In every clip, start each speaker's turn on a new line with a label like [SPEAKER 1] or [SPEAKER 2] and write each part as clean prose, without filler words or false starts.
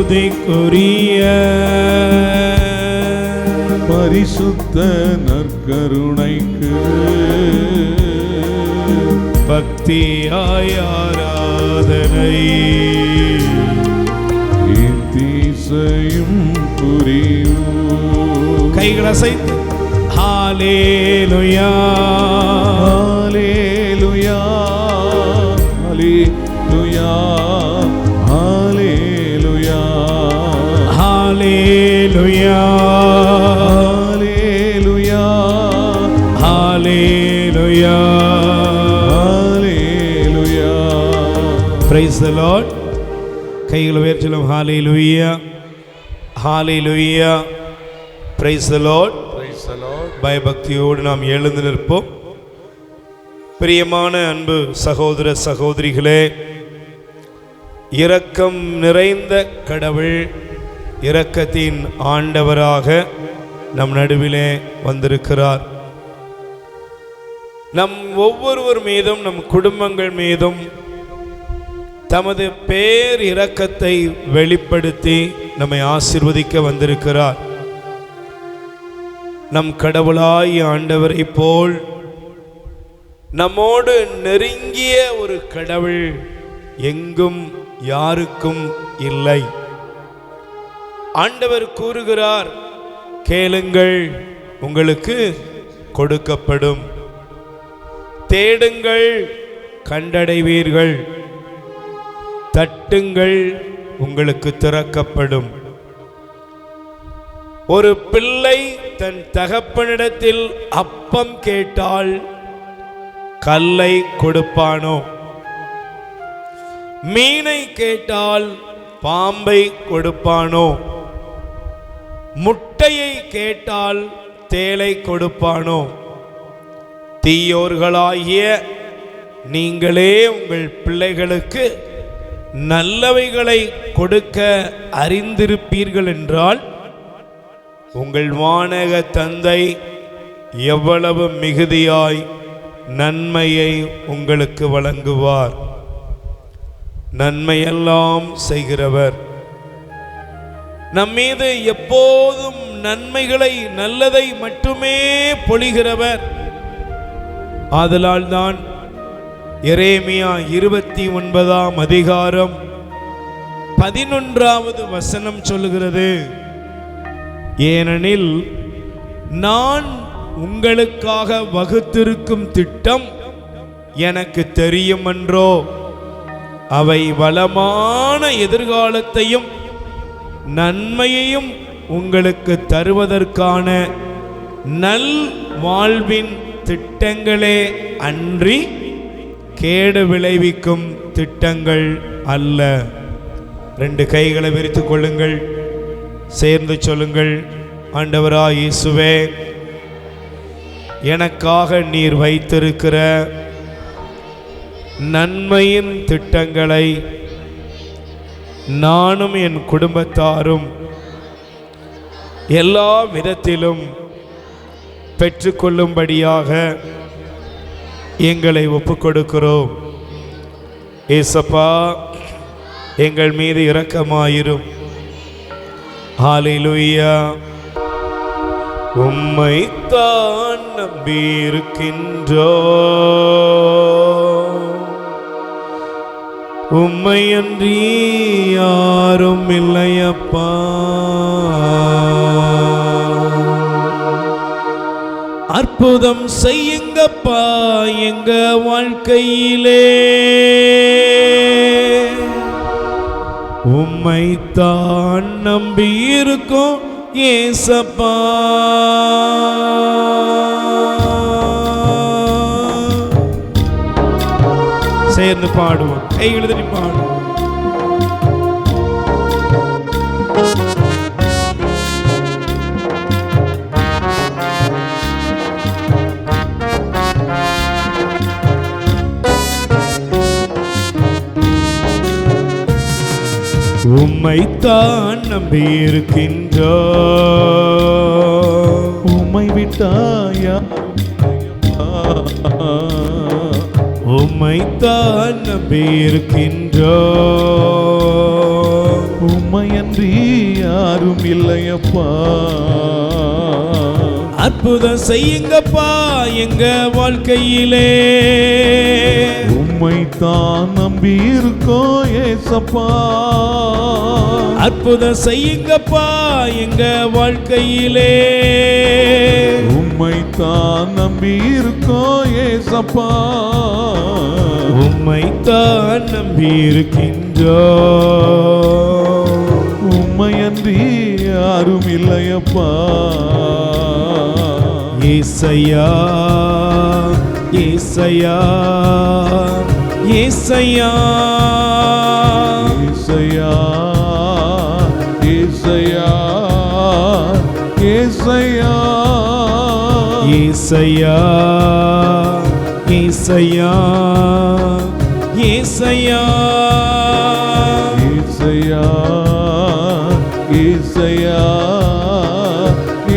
[SPEAKER 1] துதிக்குரிய
[SPEAKER 2] பரிசுத்த நற்கருணைக்கு
[SPEAKER 1] பக்தியாய் ஆராதனை
[SPEAKER 2] இசையும் புரியும்.
[SPEAKER 1] கைகளை அசைத்து ஹல்லேலூயா
[SPEAKER 2] ஹல்லேலூயா ஹல்லேலூயா ஹல்லேலூயா
[SPEAKER 1] ஹல்லேலூயா
[SPEAKER 2] ஹல்லேலூயா
[SPEAKER 1] ஹல்லேலூயா
[SPEAKER 2] ஹல்லேலூயா.
[SPEAKER 1] Praise the Lord. கைகளை உயர்த்தி சொல்லுவோம். ஹல்லேலூயா ஹல்லேலூயா. Praise the Lord. பயபக்தியோடு நாம் எழுந்து நிற்போம். பிரியமான அன்பு சகோதர சகோதரிகளே, இரக்கம் நிறைந்த கடவுள், இரக்கத்தின் ஆண்டவராக நம் நடுவிலே வந்திருக்கிறார். நம் ஒவ்வொருவர் மீதும் நம் குடும்பங்கள் மீதும் தமது பேர் இரக்கத்தை வெளிப்படுத்தி நம்மை ஆசீர்வதிக்க வந்திருக்கிறார். நம் கடவுளாய் ஆண்டவரை போல் நம்மோடு நெருங்கிய ஒரு கடவுள் எங்கும் யாருக்கும் இல்லை. ஆண்டவர் கூறுகிறார், கேளுங்கள் உங்களுக்கு கொடுக்கப்படும், தேடுங்கள் கண்டடைவீர்கள், தட்டுங்கள் உங்களுக்கு திறக்கப்படும். ஒரு பிள்ளை தன் தகப்பனிடத்தில் அப்பம் கேட்டால் கல்லை கொடுப்பானோ? மீனை கேட்டால் பாம்பை கொடுப்பானோ? முட்டையை கேட்டால் தேளை கொடுப்பானோ? தீயோர்களாகிய நீங்களே உங்கள் பிள்ளைகளுக்கு நல்லவைகளை கொடுக்க அறிந்திருப்பீர்கள் என்றால் உங்கள் வானக தந்தை எவ்வளவு மிகுதியாய் நன்மையை உங்களுக்கு வழங்குவார். நன்மையெல்லாம் செய்கிறவர், நம்மீது எப்போதும் நன்மைகளை நல்லதை மட்டுமே பொழிகிறவர். ஆதலால் தான் எரேமியா 29ஆம் அதிகாரம் 11வது வசனம் சொல்லுகிறது, ஏனெனில் நான் உங்களுக்காக வகுத்திருக்கும் திட்டம் எனக்கு தெரியுமென்றோ, அவை வளமான எதிர்காலத்தையும் நன்மையையும் உங்களுக்கு தருவதற்கான நல் வாழ்வின் திட்டங்களே அன்றி கேடு விளைவிக்கும் திட்டங்கள் அல்ல. 2 கைகளை விரித்துக் கொள்ளுங்கள், சேர்ந்து சொல்லுங்கள். ஆண்டவராய் இயேசுவே, எனக்காக நீர் வைத்திருக்கிற நன்மையின் திட்டங்களை நானும் என் குடும்பத்தாரும் எல்லா விதத்திலும் பெற்றுக்கொள்ளும்படியாக எங்களை ஒப்புக்கொடுக்கிறோம். ஏசப்பா, எங்கள் மீது இரக்கமாயிரும். ஹல்லேலூயா. உம்மைத்தான் நம்பியிருக்கின்றோம், உம்மையன்றி யாரும் இல்லையப்பா. அற்புதம் செய்யுங்கப்பா எங்க வாழ்க்கையிலே, உம்மைத்தான் நம்பி இருக்கோம் ஏசப்பா. சேர்ந்து பாடுவோம், கைகளை தட்டி பாடுவோம். உம்மைத்தான் நம்பி இருக்கின்றோம்,
[SPEAKER 2] உம்மை விட்டாயா
[SPEAKER 1] உம்மைத்தான் நம்பி இருக்கின்றோம்,
[SPEAKER 2] உம்மையன்றி இல்லையப்பா.
[SPEAKER 1] அற்புதம் செய்யுங்கப்பா எங்க வாழ்க்கையிலே.
[SPEAKER 2] உம்மைத்தான் நம்பி இருக்கோம் ஏசப்பா.
[SPEAKER 1] அற்புதம் செய்யுங்கப்பா எங்க வாழ்க்கையிலே.
[SPEAKER 2] உம்மைத்தான் நம்பி இருக்கோம் ஏசப்பா.
[SPEAKER 1] உம்மைத்தான் நம்பி இருக்கின்றோம்.
[SPEAKER 2] உம்மையன்றி யாரும் இல்லையப்பா.
[SPEAKER 1] ஏசையா ஏசையா ஏசையா
[SPEAKER 2] ஏசையா ஏசையா ஏசையா
[SPEAKER 1] ஏசையா ஏசையா ஏசையா
[SPEAKER 2] ஏசையா ஏசையா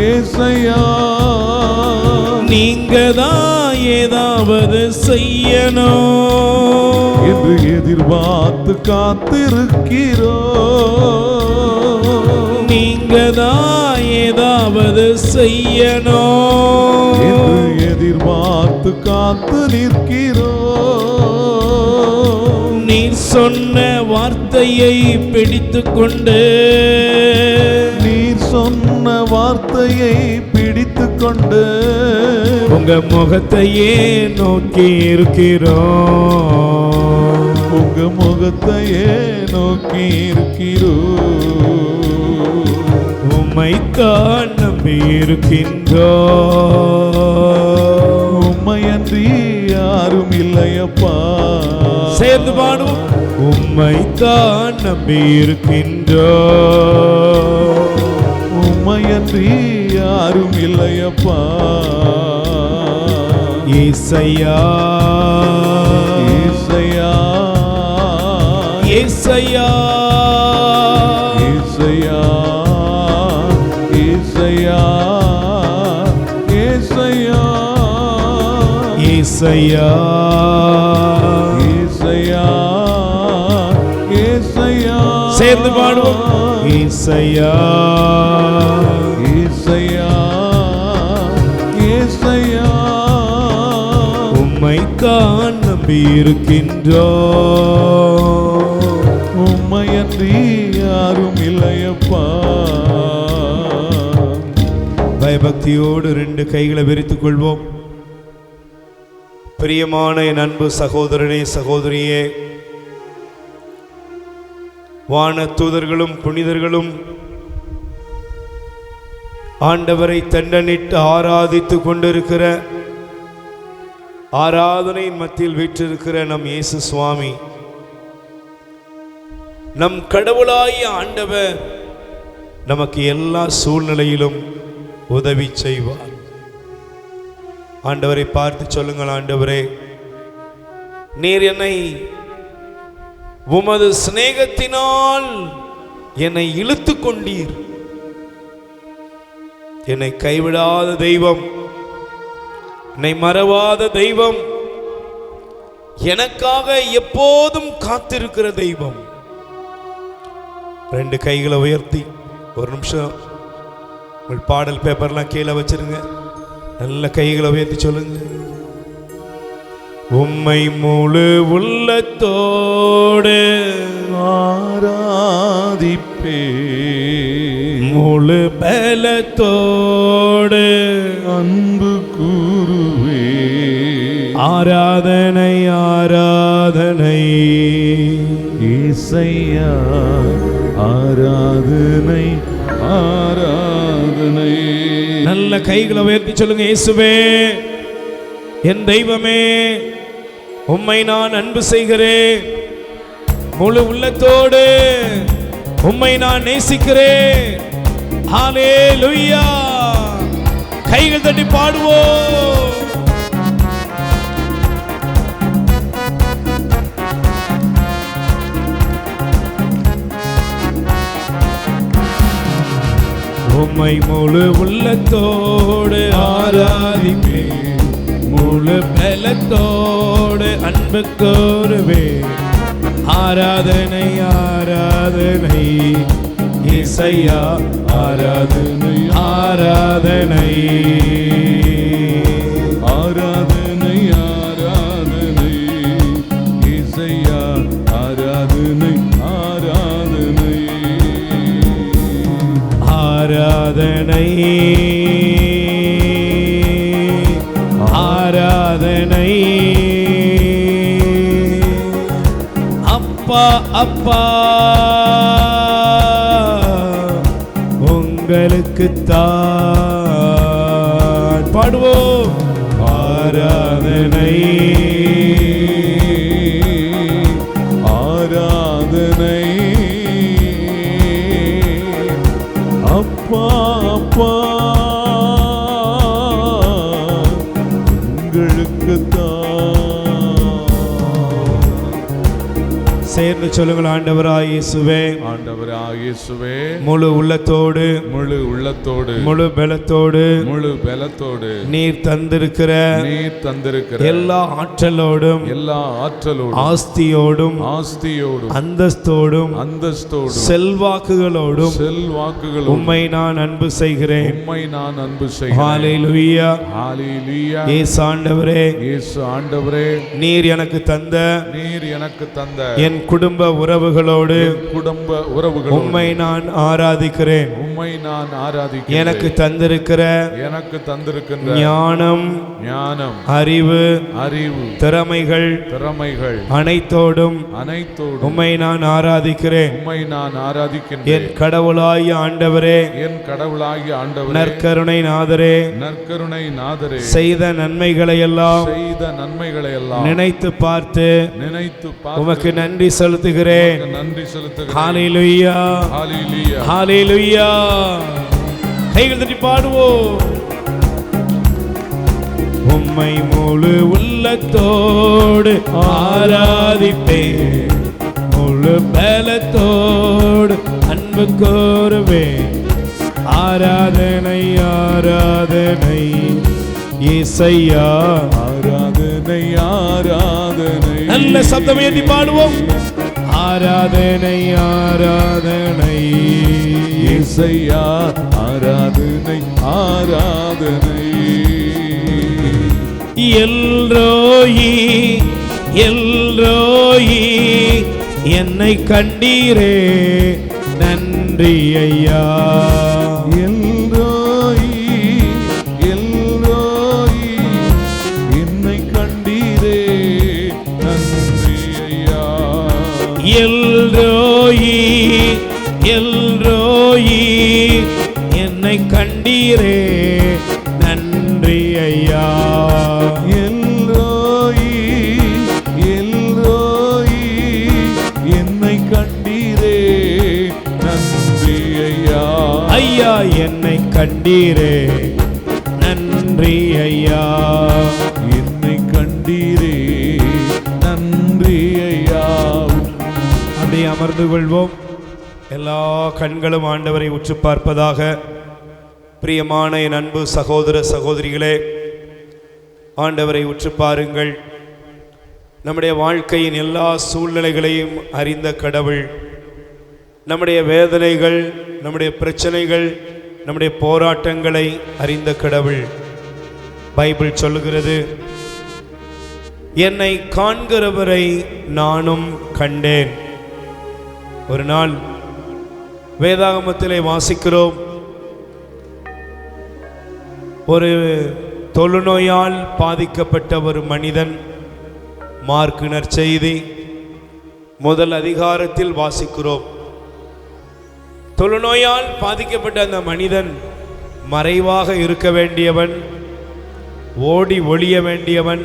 [SPEAKER 2] ஏசையா.
[SPEAKER 1] நீங்கதான் ஏதாவது செய்யணும்
[SPEAKER 2] என்று எதிர்பார்த்து காத்திருக்கிறோ.
[SPEAKER 1] நீங்கதான் ஏதாவது செய்யணும்
[SPEAKER 2] என்று எதிர்பார்த்து காத்து நிற்கிறோ.
[SPEAKER 1] நீர் சொன்ன வார்த்தையை பிடித்துக் கொண்டு,
[SPEAKER 2] நீர் சொன்ன வார்த்தையை பிடித்துக் கொண்டு
[SPEAKER 1] உங்க முகத்தையே நோக்கி இருக்கிறோம்.
[SPEAKER 2] உங்க முகத்தையே நோக்கி இருக்கிறோ.
[SPEAKER 1] உம்மைத்தான் நம்பி இருக்கின்றோம்.
[SPEAKER 2] உம்மையன்றி யாரும் இல்லையப்பா.
[SPEAKER 1] சேர்ந்து பாடுவோம். உம்மைத்தான் நம்பி இருக்கின்றோம்.
[SPEAKER 2] உம்மையன்றி யாரும் இல்லையப்பா.
[SPEAKER 1] ஏசையா
[SPEAKER 2] ஏசையா
[SPEAKER 1] ஏசையா
[SPEAKER 2] ஏசையா ஏசையா ஏசையா
[SPEAKER 1] ஏசையா
[SPEAKER 2] ஏசையா ஏசையா.
[SPEAKER 1] சேர்ந்து பாடுவோம். ஏசையா
[SPEAKER 2] ஏசையா ஏசையா.
[SPEAKER 1] உம்மைத்தான் நம்பி இருக்கின்றோம்.
[SPEAKER 2] உம்மையன்றி யாரும் இல்லையப்பா.
[SPEAKER 1] பயபக்தியோடு 2 கைகளை விரித்துக் கொள்வோம். பிரியமான என் அன்பு சகோதரனே சகோதரியே, வான தூதர்களும் புனிதர்களும் ஆண்டவரை தண்டனிட்டு ஆராதித்து கொண்டிருக்கிற, ஆராதனையின் மத்தியில் வீற்றிருக்கிற நம் இயேசு சுவாமி, நம் கடவுளாகிய ஆண்டவர் நமக்கு எல்லா சூழ்நிலையிலும் உதவி செய்வார். ஆண்டவரை பார்த்து சொல்லுங்கள், ஆண்டவரே, நீர் என்னை உமது சிநேகத்தினால் என்னை இழுத்து கொண்டீர். என்னை கைவிடாத தெய்வம், என்னை மறவாத தெய்வம், எனக்காக எப்போதும் காத்திருக்கிற தெய்வம். 2 கைகளை உயர்த்தி ஒரு நிமிஷம் உங்கள் பாடல் பேப்பர்லாம் கீழே வச்சிருங்க. நல்ல கைகளை உயர்த்தி சொல்லுங்க. உம்மை முழு உள்ளத்தோடு
[SPEAKER 2] ஆராதிப்பே,
[SPEAKER 1] முழு பலத்தோடு
[SPEAKER 2] அன்பு கூறுவே.
[SPEAKER 1] ஆராதனை ஆராதனை
[SPEAKER 2] இசையா, ஆராதனை ஆராதனை.
[SPEAKER 1] நல்ல கைகளை உயர்த்தி சொல்லுங்க. இயேசுவே, என் தெய்வமே, உம்மை நான் அன்பு செய்கிறேன். முழு உள்ளத்தோடு உம்மை நான் நேசிக்கிறேன். ஹல்லேலூயா. கைகள் தட்டி பாடுவோம். உம்மை முழு உள்ளத்தோடு ஆராதிப்பேன், முழு பலத்தோடு அன்பு கூறுவேன். ஆராதனை ஆராதனை இசையா ஆராதனை ஆராதனை
[SPEAKER 2] ஆராதனை ஆராதனை இசையா ஆராதனை ஆராதனை
[SPEAKER 1] ஆராதனை ஆராதனை அப்பா அப்பா உங்களுக்குத்தான் பாடுவோம் ஆராதனை
[SPEAKER 2] ஆராதனை அப்பா அப்பா
[SPEAKER 1] சேர்ந்து சொல்லுங்கள். ஆண்டவராய் இயேசுவே,
[SPEAKER 2] ஆண்டவராய் இயேசுவே,
[SPEAKER 1] முழு உள்ளத்தோடு
[SPEAKER 2] முழு உள்ளத்தோடு
[SPEAKER 1] முழு பலத்தோடு
[SPEAKER 2] முழு பலத்தோடு
[SPEAKER 1] நீர் தந்திருக்கிற எல்லா ஆற்றலோடும்
[SPEAKER 2] எல்லா ஆற்றலோடும்
[SPEAKER 1] ஆஸ்தியோடும் அந்தஸ்தோடும் செல்வாக்குகளோடும் உம்மை நான் அன்பு செய்கிறேன். ஹல்லேலூயா
[SPEAKER 2] ஹல்லேலூயா.
[SPEAKER 1] இயேசு ஆண்டவரே,
[SPEAKER 2] இயேசு ஆண்டவரே,
[SPEAKER 1] நீர் எனக்கு தந்த என் குடும்ப உறவுகளோடு உம்மை நான் ஆராதிக்கிறேன். எனக்கு தந்திருக்கிற ஞானம் அறிவு திறமைகள் அனைத்தோடும் உம்மை நான் ஆராதிக்கிறேன். என் கடவுளாகிய ஆண்டவரே, நற்கருணை நாதரே, செய்த நன்மைகளை எல்லாம் நினைத்து பார்த்து உமக்கு நன்றி செலுத்துகிறேன். ஹல்லேலூயா, ஹல்லேலூயா. கைகள் தட்டி பாடுவோம். உம்மை முழு உள்ளத்தோடு ஆராதிப்பேன், முழு பலத்தோடு அன்பு கோருவேன். ஆராதனை ஆராதனை இசையா
[SPEAKER 2] ஆராதனை ஆராதனை.
[SPEAKER 1] நல்ல சப்தம் ஏற்றி பாடுவோம். ஆராதனை ஆராதனை
[SPEAKER 2] இசையா ஆராதனை ஆராதனை.
[SPEAKER 1] எல்ரோயி எல்ரோயி என்னை கண்டீரே நன்றி ஐயா.
[SPEAKER 2] எல்ரோயி எல்ரோயி என்னை கண்டீரே நன்றி ஐயா.
[SPEAKER 1] எல்ரோயி எல்ரோயி என்னை கண்டீரே நன்றி ஐயா.
[SPEAKER 2] எல்ரோயி எல்ரோயி என்னை கண்டீரே நன்றி ஐயா.
[SPEAKER 1] ஐயா என்னை கண்டீரே நன்றி ஐயா.
[SPEAKER 2] என்னை கண்டீரே நன்றி ஐயா.
[SPEAKER 1] அப்படியே அமர்ந்து கொள்வோம். எல்லா கண்களும் ஆண்டவரை உற்று பார்ப்பதாக. பிரியமான என் அன்பு சகோதர சகோதரிகளே, ஆண்டவரை உற்று பாருங்கள். நம்முடைய வாழ்க்கையின் எல்லா சூழ்நிலைகளையும் அறிந்த கடவுள், நம்முடைய வேதனைகள், நம்முடைய பிரச்சனைகள், நம்முடைய போராட்டங்களை அறிந்த கடவுள். பைபிள் சொல்லுகிறது, என்னை காண்கிறவரை நானும் கண்டேன். ஒரு நாள் வேதாகமத்திலே வாசிக்கிறோம், ஒரு தொழுநோயால் பாதிக்கப்பட்ட ஒரு மனிதன். மார்க்கு நற்செய்தி முதல் அதிகாரத்தில் வாசிக்கிறோம். தொழுநோயால் பாதிக்கப்பட்ட அந்த மனிதன் மறைவாக இருக்க வேண்டியவன், ஓடி ஒளிய வேண்டியவன்.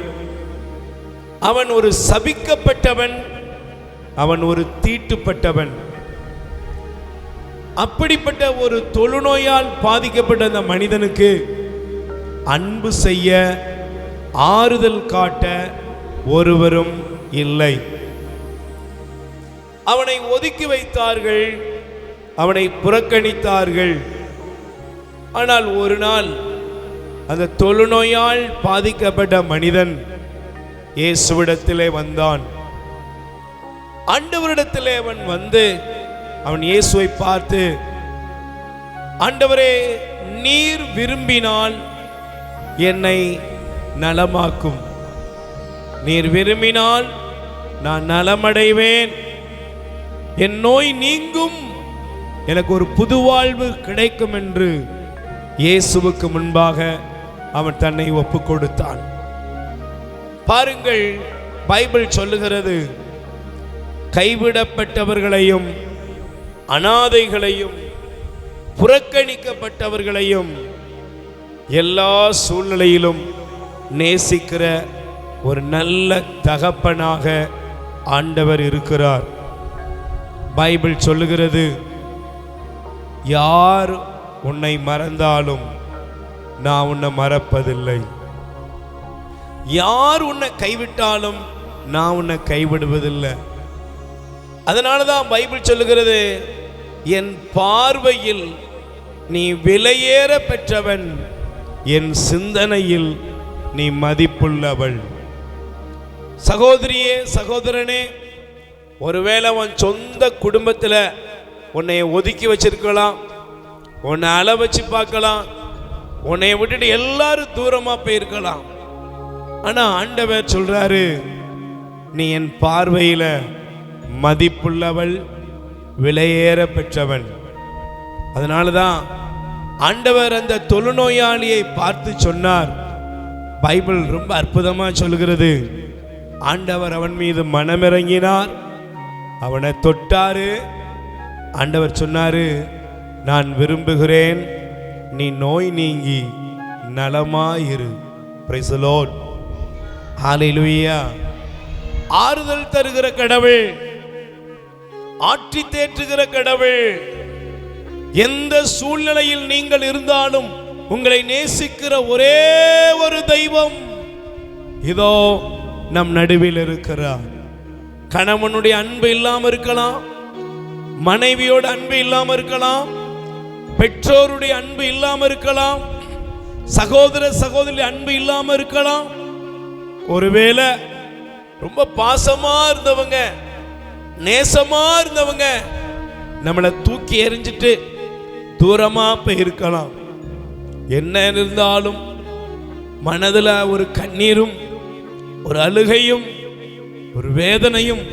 [SPEAKER 1] அவன் ஒரு சபிக்கப்பட்டவன், அவன் ஒரு தீட்டுப்பட்டவன். அப்படிப்பட்ட ஒரு தொழுநோயால் பாதிக்கப்பட்ட அந்த மனிதனுக்கு அன்பு செய்ய, ஆறுதல் காட்ட ஒருவரும் இல்லை. அவனை ஒதுக்கி வைத்தார்கள், அவனை புறக்கணித்தார்கள். ஆனால் ஒரு நாள் அந்த தொழுநோயால் பாதிக்கப்பட்ட மனிதன் இயேசுவிடத்திலே வந்தான். ஆண்டவரிடத்திலே அவன் வந்து அவன் இயேசுவை பார்த்து, ஆண்டவரே, நீர் விரும்பினால் என்னை நலமாக்கும். நீர் விரும்பினால் நான் நலமடைவேன், என் நோய் நீங்கும், எனக்கு ஒரு புது வாழ்வு கிடைக்கும் என்று இயேசுவுக்கு முன்பாக அவன் தன்னை ஒப்பு கொடுத்தான். பாருங்கள், பைபிள் சொல்லுகிறது, கைவிடப்பட்டவர்களையும் அனாதைகளையும் புறக்கணிக்கப்பட்டவர்களையும் எல்லா சூழ்நிலையிலும் நேசிக்கிற ஒரு நல்ல தகப்பனாக ஆண்டவர் இருக்கிறார். பைபிள் சொல்லுகிறது, யார் உன்னை மறந்தாலும் நான் உன்னை மறப்பதில்லை, யார் உன்னை கைவிட்டாலும் நான் உன்னை கைவிடுவதில்லை. அதனால தான் பைபிள் சொல்லுகிறது, என் பார்வையில் நீ விலையேற பெற்றவன், என் சிந்தனையில் நீ மதிப்புள்ளவள். சகோதரியே, சகோதரனே, ஒருவேளை உன் சொந்த குடும்பத்தில் உன்னை ஒதுக்கி வச்சிருக்கலாம், உன்னை அள வச்சு பார்க்கலாம், உன்னை விட்டுட்டு எல்லாரும் தூரமா போயிருக்கலாம். ஆனா ஆண்டவர் சொல்றாரு, நீ என் பார்வையில மதிப்புள்ளவள், விலையேற பெற்றவன். அதனாலதான் ஆண்டவர் அந்த தொழுநோயாளியை பார்த்து சொன்னார். பைபிள் ரொம்ப அற்புதமா சொல்கிறது, ஆண்டவர் அவன் மீது மனமிறங்கினார், அவனை தொட்டாரு. ஆண்டவர் சொன்னாரு, நான் விரும்புகிறேன், நீ நோய் நீங்கி நலமாயிரு. பிரைஸ் தி லார்ட், ஹல்லேலூயா. ஆறுதல் தருகிற கடவுள், ஆற்றி தேற்றுகிற கடவுள், எந்த சூழ்நிலையில் நீங்கள் இருந்தாலும் உங்களை நேசிக்கிற ஒரே ஒரு தெய்வம் இதோ நம் நடுவில் இருக்கிறார். கணவனுடைய அன்பு இல்லாம இருக்கலாம், மனைவியோட அன்பு இல்லாம இருக்கலாம், பெற்றோருடைய அன்பு இல்லாம இருக்கலாம், சகோதர சகோதரி அன்பு இல்லாம இருக்கலாம். ஒருவேளை ரொம்ப பாசமா இருந்தவங்க, நேசமா இருந்தவங்க நம்மளை தூக்கி எறிஞ்சிட்டு தூரமா போயிருக்கலாம். என்ன இருந்தாலும் மனதில் ஒரு கண்ணீரும் ஒரு அழுகையும் ஒரு வேதனையும்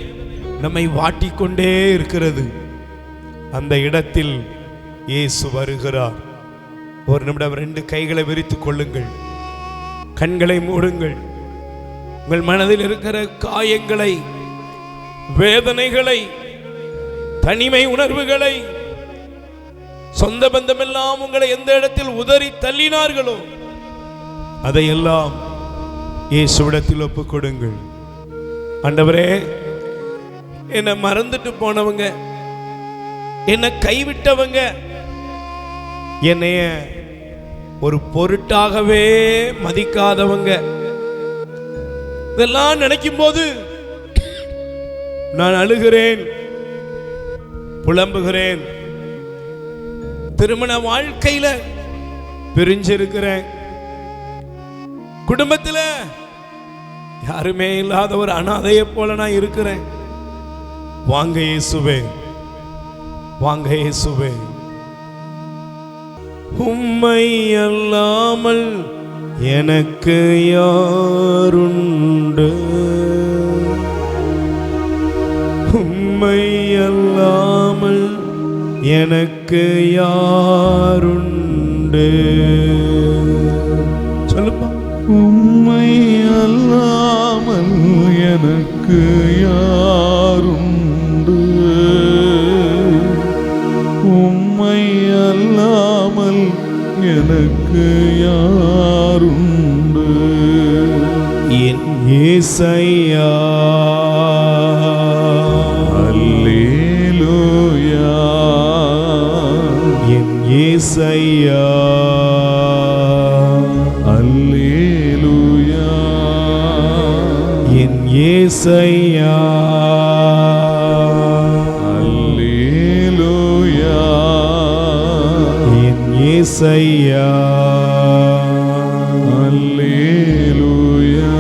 [SPEAKER 1] நம்மை வாட்டிக்கொண்டே இருக்கிறது. அந்த இடத்தில் இயேசு வருகிறார். ஒரு நிமிடம் 2 கைகளை விரித்துக் கொள்ளுங்கள், கண்களை மூடுங்கள். உங்கள் மனதில் இருக்கிற காயங்களை, வேதனைகளை, தனிமை உணர்வுகளை, சொந்த பந்தமெல்லாம் உங்களை எந்த இடத்தில் உதறி தள்ளினார்களோ அதையெல்லாம் இயேசுவிடத்தில் ஒப்புக் கொடுங்கள். ஆண்டவரே, என்னை மறந்துட்டு போனவங்க, என்னை கைவிட்டவங்க, என்னைய ஒரு பொருட்டாகவே மதிக்காதவங்க, இதெல்லாம் நினைக்கும் போது நான் அழுகிறேன், புலம்புகிறேன். திருமண வாழ்க்கையில பிரிஞ்சிருக்கிறேன், குடும்பத்தில் யாருமே இல்லாத ஒரு அனாதையை போல நான் இருக்கிறேன். வாங்க இயேசுவே, வாங்க இயேசுவே. உம்மை அல்லாமல் எனக்கு யாருண்டு, உம்மை அல்லாமல் எனக்கு யாருண்டு. சொல்லுப்பா.
[SPEAKER 2] உம்மை அல்லாமல் எனக்கு யாருண்டு, உம்மை அல்லாமல் எனக்கு யாருண்டு.
[SPEAKER 1] என் இயேசையா,
[SPEAKER 2] அல்லேலூயா.
[SPEAKER 1] என் இயேசையா,
[SPEAKER 2] அல்லேலூயா.
[SPEAKER 1] என் இயேசையா,
[SPEAKER 2] அல்லேலூயா.
[SPEAKER 1] என் இயேசையா,
[SPEAKER 2] அல்லேலூயா.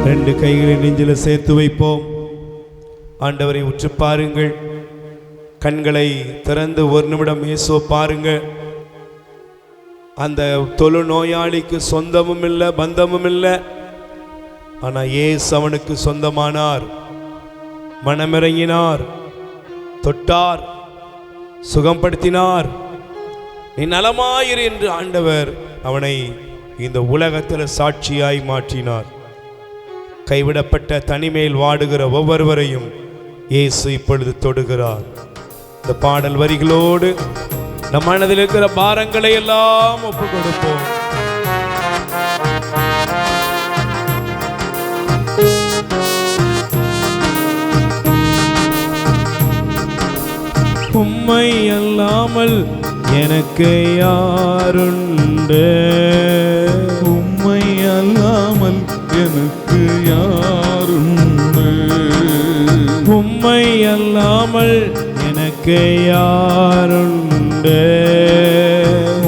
[SPEAKER 1] 2 கைகளை நெஞ்சில சேர்த்து வைப்போம். ஆண்டவரை உற்று பாருங்கள், கண்களை திறந்து ஒரு நிமிடம் இயேசுவை பாருங்க. அந்த தொழுநோயாளிக்கு சொந்தமும் இல்லை, பந்தமும் இல்லை. ஆனால் இயேசு அவனுக்கு சொந்தமானார், மனமிறங்கினார், தொட்டார், சுகப்படுத்தினார். நீ நலமாயிரு என்று ஆண்டவர் அவனை இந்த உலகத்தில் சாட்சியாய் மாற்றினார். கைவிடப்பட்ட தனிமையில் வாடுகிற ஒவ்வொருவரையும் இயேசு இப்பொழுது தொடுகிறார். இந்த பாடல் வரிகளோடு நம் மனதில் இருக்கிற பாரங்களை எல்லாம் ஒப்பு கொடுப்போம். உம்மை அல்லாமல் எனக்கு யாருண்டு,
[SPEAKER 2] உம்மை அல்லாமல் எனக்கு யாருண்டு,
[SPEAKER 1] உம்மை அல்லாமல் எனக்கு யாருண்டு,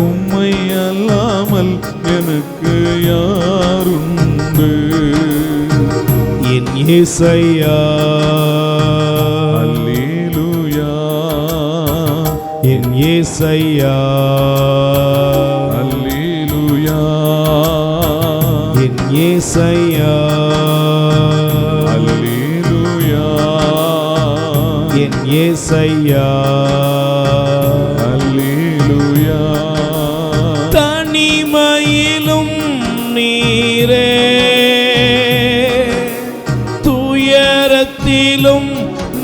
[SPEAKER 2] உம்மை அல்லாமல் எனக்கு யாருண்டு.
[SPEAKER 1] என் இயேசையா
[SPEAKER 2] அல்லேலூயா,
[SPEAKER 1] என் இயேசையா
[SPEAKER 2] அல்லேலூயா,
[SPEAKER 1] என் இயேசையா
[SPEAKER 2] அல்லேலூயா,
[SPEAKER 1] என் இயேசையா
[SPEAKER 2] அல்லேலூயா.
[SPEAKER 1] தனிமையிலும் நீரே, துயரத்திலும்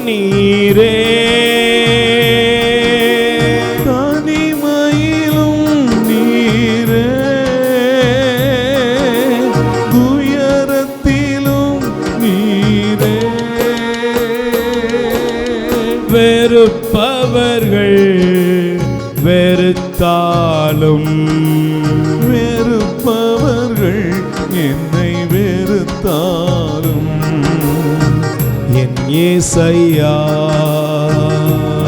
[SPEAKER 1] நீரே,
[SPEAKER 2] தனிமையிலும் நீரே, துயரத்திலும் நீரே.
[SPEAKER 1] வெறுப்பவர்கள் வெறுத்தாலும்,
[SPEAKER 2] வெறுப்பவர்கள் என்னை வெறுத்தாலும்,
[SPEAKER 1] என் இயேசையா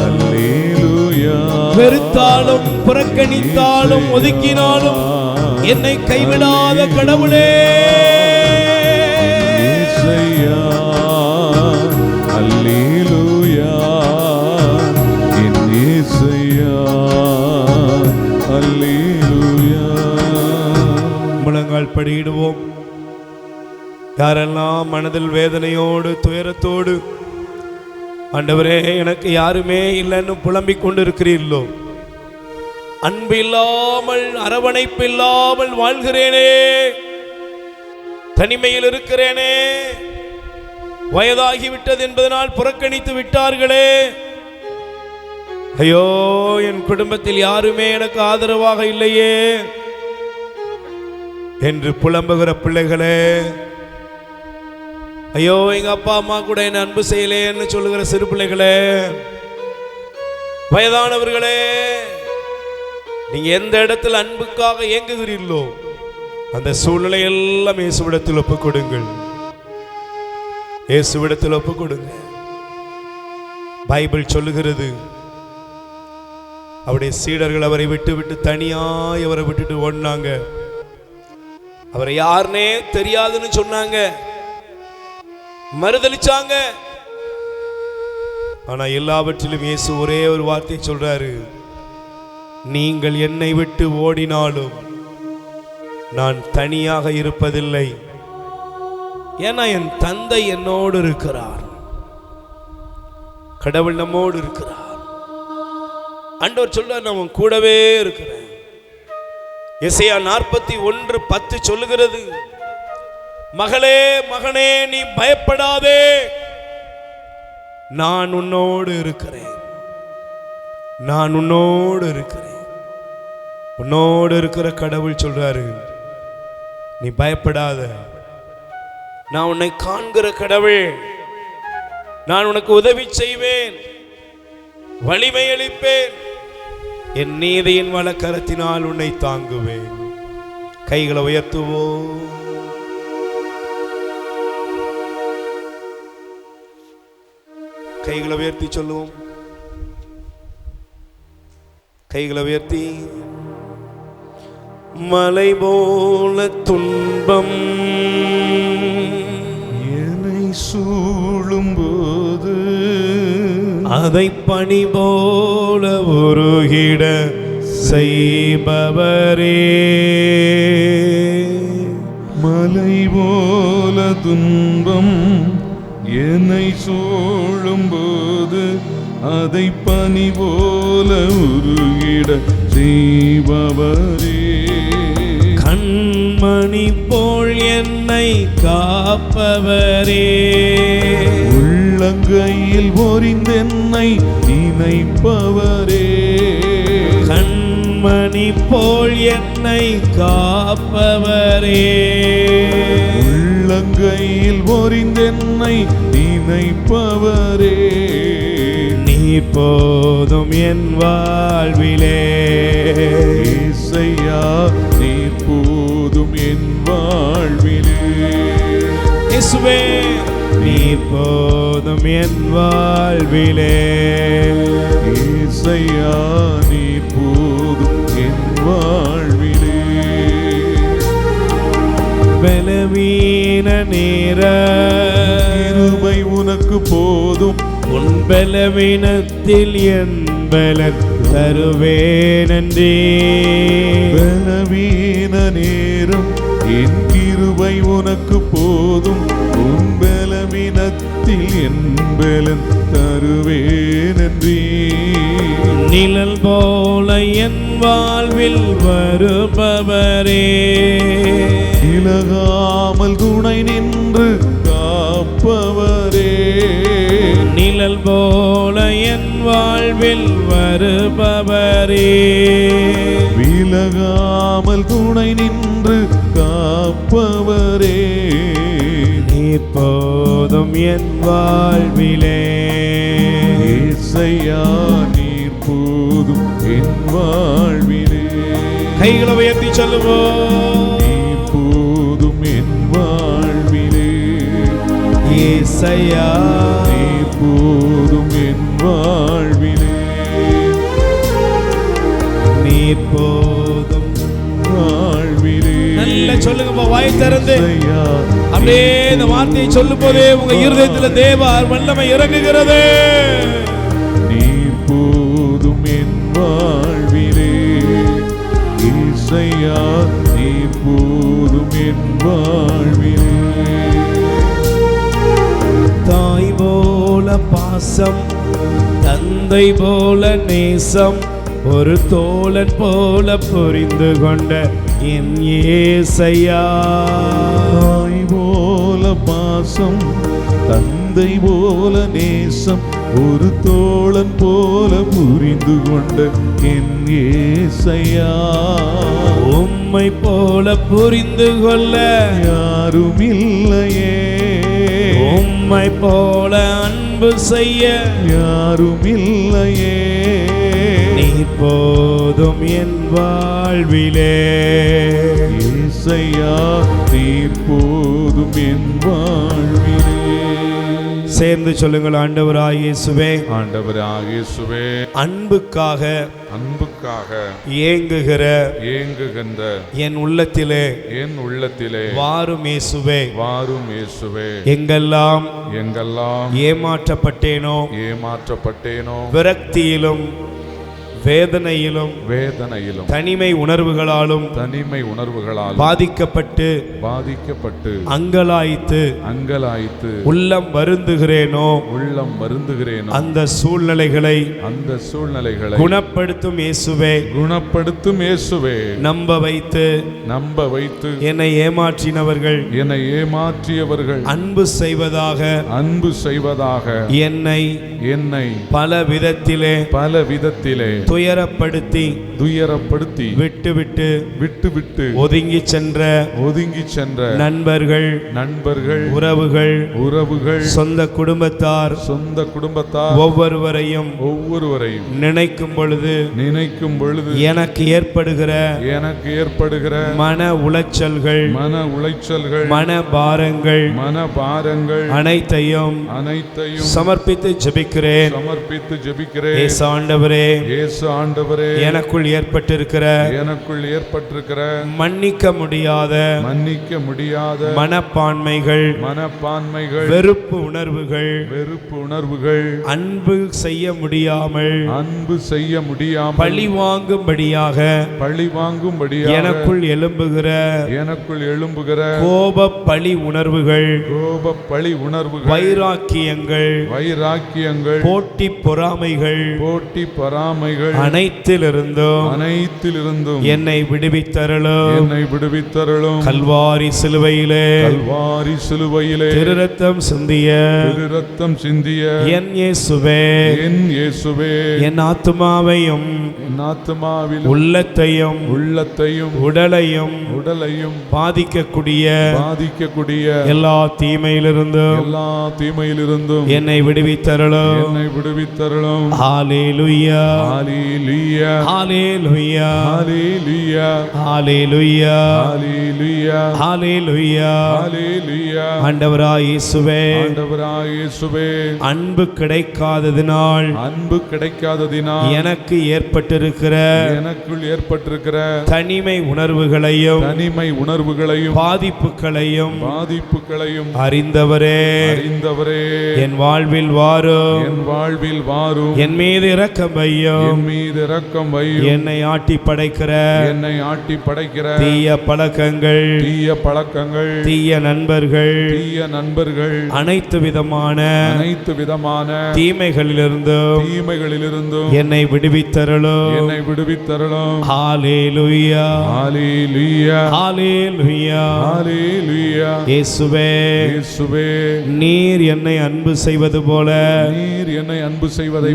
[SPEAKER 2] அல்லேலூயா,
[SPEAKER 1] வெறுத்தாலும் புறக்கணித்தாலும் ஒதுக்கினாலும் என்னை கைவிடாத கடவுளே,
[SPEAKER 2] இயேசையா அல்லேலூயா, என் இயேசையா அல்லேலூயா.
[SPEAKER 1] முழங்கால் படியிடுவோம். யாரெல்லாம் மனதில் வேதனையோடு துயரத்தோடு ஆண்டவரே எனக்கு யாருமே இல்லைன்னு புலம்பிக் கொண்டு இருக்கிறீர்களோ, அன்பு இல்லாமல் அரவணைப்பு இல்லாமல் வாழ்கிறேனே, தனிமையில் இருக்கிறேனே, வயதாகிவிட்டது என்பதனால் புறக்கணித்து விட்டார்களே, ஐயோ என் குடும்பத்தில் யாருமே எனக்கு ஆதரவாக இல்லையே என்று புலம்புகிற பிள்ளைகளே, ஐயோ எங்க அப்பா அம்மா கூட என்ன அன்பு செய்யலேன்னு சொல்லுகிற சிறு பிள்ளைகளே, வயதானவர்களே, நீங்க எந்த இடத்தில் அன்புக்காக ஏங்குகிறீர்களோ அந்த சூழ்நிலை எல்லாம் இயேசுவிடத்தில் ஒப்புக் கொடுங்கள். இயேசுவிடத்தில் ஒப்புக் கொடுங்க. பைபிள் சொல்லுகிறது, அவருடைய சீடர்கள் அவரை விட்டு தனியாய் அவரை விட்டுட்டு ஓடினாங்க. அவரை யாருனே தெரியாதுன்னு சொன்னாங்க, மறுதலிச்சாங்க. ஆனா எல்லாவற்றிலும் இயேசு ஒரே ஒரு வார்த்தை சொல்றாரு, நீங்கள் என்னை விட்டு ஓடினாலும் நான் தனியாக இருப்பதில்லை, ஏன்னா என் தந்தை என்னோடு இருக்கிறார், கடவுள் நம்மோடு இருக்கிறார். ஆண்டவர் சொல்றார், நான் கூடவே இருக்கிறேன். எசேயா 41:10 சொல்லுகிறது, மகளே மகனே நீ பயப்படாதே, நான் உன்னோடு இருக்கிறேன், நான் உன்னோடு இருக்கிறேன். உன்னோடு இருக்கிற கடவுள் சொல்றாரு, நீ பயப்படாத, நான் உன்னை காண்கிற கடவுள், நான் உனக்கு உதவி செய்வேன், வலிமை அளிப்பேன், என் நீதியின் வலக்கரத்தினால் உன்னை தாங்குவேன். கைகளை உயர்த்துவோம். கைகளை உயர்த்தி சொல்லுவோம். கைகளை உயர்த்தி, மலை போல துன்பம்
[SPEAKER 2] என்னை சூழும்போது
[SPEAKER 1] அதை பனி போல உருகிட செய்பவரே.
[SPEAKER 2] மலை போல துன்பம் என்னை சூழும்போது அதை பனி போல உருகிட செய்பவரே.
[SPEAKER 1] கண்மணி போல் என்னை காப்பவரே.
[SPEAKER 2] உள்ளங்கையில் ஒரிந்தென்னை நினைப்பவரே.
[SPEAKER 1] கண்மணி போல் என்னை காப்பவரே.
[SPEAKER 2] உள்ளங்கையில் ஒரிந்தென்னை நினைப்பவரே.
[SPEAKER 1] நீ போதும் என் வாழ்விலே.
[SPEAKER 2] இயேசையா நீர் போதும் என் வாழ்விலே.
[SPEAKER 1] இயேசுவே நீ போதும் என் வாழ்விலே.
[SPEAKER 2] இயேசையா நீர் போதும் என் வாழ்விலே.
[SPEAKER 1] பலவீன நேர
[SPEAKER 2] கிருபை உனக்கு போதும்.
[SPEAKER 1] உன் பலவீனத்தில் என் பலன் தருவேனன்றே.
[SPEAKER 2] பலவீன நேரம் என் கிருபை உனக்கு போதும். உன் பலவீனத்தில் என் பலன் தருவேனன்றே.
[SPEAKER 1] நிழல் போல என் வாழ்வில் வருபவரே.
[SPEAKER 2] விலகாமல் துணை நின்று காப்பவரே.
[SPEAKER 1] நிழல் போல என் வாழ்வில் வருபவரே.
[SPEAKER 2] விலகாமல் துணை நின்று காப்பவரே.
[SPEAKER 1] நீ போதும் என் வாழ்விலே.
[SPEAKER 2] இயேசையா நீர் போதும் என் வாழ்விலே.
[SPEAKER 1] கைகளை உயர்த்தி சொல்லுவோம்.
[SPEAKER 2] நீ போதும் என் வாழ்விலே.
[SPEAKER 1] இயேசையா
[SPEAKER 2] நீ போதும் என் வாழ்விலே.
[SPEAKER 1] நீ போதும்
[SPEAKER 2] வாழ்விலே.
[SPEAKER 1] நல்ல சொல்லுங்க வாய் திறந்து.
[SPEAKER 2] இயேசையா
[SPEAKER 1] அப்படியே இந்த வார்த்தையை சொல்லும் போதே உங்க இருதயத்துல தேவ வல்லமை இறங்குகிறது.
[SPEAKER 2] நீர் போதும் என் வாழ்விலே. இயேசையா நீர் போதும் என் வாழ்விலே.
[SPEAKER 1] தாய் போல பாசம், தந்தை போல நேசம், ஒரு தோழன் போல புரிந்து கொண்ட என் இயேசையா.
[SPEAKER 2] தாய் போல பாசம், தந்தை போல நேசம், ஒரு தோழன் போல புரிந்து கொண்ட என் இயேசையா.
[SPEAKER 1] உம்மை போல புரிந்து கொள்ள
[SPEAKER 2] யாரும் இல்லையே.
[SPEAKER 1] உம்மை போல அன்பு செய்ய
[SPEAKER 2] யாரும் இல்லையே.
[SPEAKER 1] நீர் போதும் என் வாழ்விலே.
[SPEAKER 2] இயேசையா நீர் போதும் என் வாழ்விலே.
[SPEAKER 1] சேர்ந்து சொல்லுங்கள். ஆண்டவராய் இயேசுவே,
[SPEAKER 2] ஆண்டவராகிய இயேசுவே,
[SPEAKER 1] அன்புக்காக
[SPEAKER 2] அன்புக்காக
[SPEAKER 1] ஏங்குகிற
[SPEAKER 2] ஏங்குகின்ற
[SPEAKER 1] என் உள்ளத்திலே
[SPEAKER 2] என் உள்ளத்திலே
[SPEAKER 1] வாரும் இயேசுவே.
[SPEAKER 2] வாரும் இயேசுவே.
[SPEAKER 1] எங்கெல்லாம்
[SPEAKER 2] எங்கெல்லாம்
[SPEAKER 1] ஏமாற்றப்பட்டேனோ,
[SPEAKER 2] ஏமாற்றப்பட்டேனோ,
[SPEAKER 1] விரக்தியிலும் வேதனையிலும்
[SPEAKER 2] வேதனையிலும்
[SPEAKER 1] தனிமை உணர்வுகளாலும்
[SPEAKER 2] தனிமை உணர்வுகளால்
[SPEAKER 1] பாதிக்கப்பட்டு
[SPEAKER 2] அங்கலாய்த்து
[SPEAKER 1] அங்கலாய்த்து உள்ளம் வருந்துகிறேனோ,
[SPEAKER 2] உள்ளம் வருந்துகிறேனோ,
[SPEAKER 1] அந்த சூழ்நிலைகளை குணப்படுத்தும் இயேசுவே.
[SPEAKER 2] குணப்படுத்தும் இயேசுவே.
[SPEAKER 1] நம்ப வைத்து என்னை ஏமாற்றியவர்கள் அன்பு செய்வதாக என்னை பல விதத்திலே துயரப்படுத்தி விட்டுவிட்டு ஒதுங்கி சென்ற நண்பர்கள் உறவுகள் சொந்த குடும்பத்தார் ஒவ்வொருவரையும் நினைக்கும் பொழுது எனக்கு ஏற்படுகிற மன உளைச்சல்கள் மன பாரங்கள் அனைத்தையும் சமர்ப்பித்து ஜெபிக்கிறேன். ஆண்டவரே,
[SPEAKER 2] இயேசு ஆண்டவரே,
[SPEAKER 1] எனக்குள் ஏற்பட்டிருக்கிற மன்னிக்க முடியாத மனப்பான்மைகள், வெறுப்பு உணர்வுகள், அன்பு செய்ய முடியாமல் பழி வாங்கும்படியாக எனக்குள் எழும்புகிற கோப பழி உணர்வுகள், வைராக்கியங்கள், போட்டி பொறாமைகள் அனைத்திலிருந்தும் என்னை விடுவித்தருளும். கல்வாரி சிலுவையிலே திருரத்தம் சிந்திய என் இயேசுவே, என் ஆத்துமாவையும் உள்ளத்தையும் உடலையும் பாதிக்கக்கூடிய எல்லா தீமையிலிருந்தும் என்னை விடுவித்தருளும். ஹல்லேலூயா, ஹல்லேலூயா, ஹல்லேலூயா, ஹல்லேலூயா, ஹல்லேலூயா, ஹல்லேலூயா. ஆண்டவராய் இயேசுவே, அன்பு கிடைக்காததினால் எனக்கு ஏற்பட்டிருக்கிற தனிமை உணர்வுகளையும் பாதிப்புகளையும் அறிந்தவரே, என் வாழ்வில் வாரும், என் மீது இரக்கம் வையும். என்னை ஆட்டி படைக்கிற தீய பழக்கங்கள், தீய நண்பர்கள், அனைத்து விதமான தீமைகளிலிருந்தும் என்னை விடுவித்தருளும். ஹல்லேலூயா, ஹல்லேலூயா, ஹல்லேலூயா, ஹல்லேலூயா. இயேசுவே, நீர் என்னை அன்பு செய்வது போல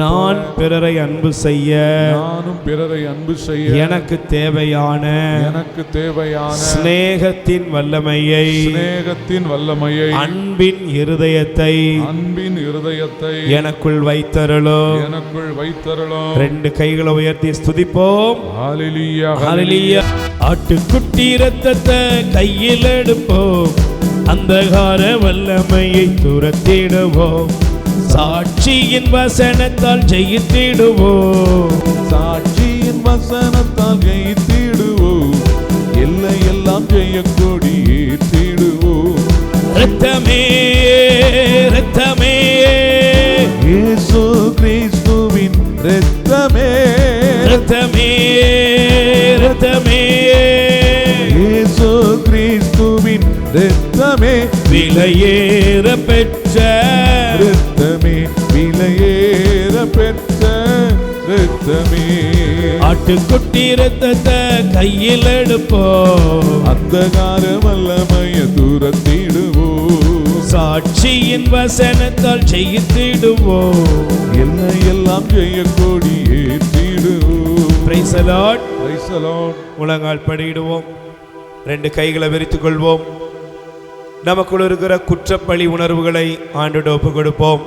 [SPEAKER 1] நான் பிறரை அன்பு செய்ய எனக்கு தேவையான சிநேகத்தின் வல்லமையை அன்பின் இருதயத்தை எனக்குள் வைத்தருளும். 2 கைகளை உயர்த்தி ஸ்துதிப்போம். ஹல்லேலூயா, ஹல்லேலூயா. ஆட்டுக்குட்டி இரத்தத்தை கையில் எடுப்போம், அந்தகார வல்லமையை துரத்திடுவோம், சாட்சியின் வசனத்தால் ஜெயித்திடுவோம்,
[SPEAKER 2] எல்லையெல்லாம் ஜெயக்கொடி ஏற்றிடுவோம்.
[SPEAKER 1] இரத்தமே இரத்தமே
[SPEAKER 2] இயேசு கிறிஸ்துவின் இரத்தமே,
[SPEAKER 1] இரத்தமே இரத்தமே
[SPEAKER 2] இயேசு கிறிஸ்துவின் இரத்தமே,
[SPEAKER 1] விலையேற பெற்ற
[SPEAKER 2] இரத்தமே, விலையேற பெற்ற இரத்தமே.
[SPEAKER 1] ஆட்டுக்குட்டி இரத்தத்தை கையில் எடுப்போம்,
[SPEAKER 2] அந்தகார வல்லமைய துரத்திடுவோம்,
[SPEAKER 1] சாட்சியின் வசனத்தால் ஜெயித்திடுவோம்,
[SPEAKER 2] எல்லையெல்லாம் ஜெயக்கொடி ஏற்றிடுவோம்.
[SPEAKER 1] Praise the Lord,
[SPEAKER 2] praise the Lord.
[SPEAKER 1] முழங்கால் படியிடுவோம், 2 கைகளை விரித்துக் கொள்வோம். நமக்குள் இருக்கிற குற்றப்பழி உணர்வுகளை ஆண்டவரிடம் ஒப்புக் கொடுப்போம்.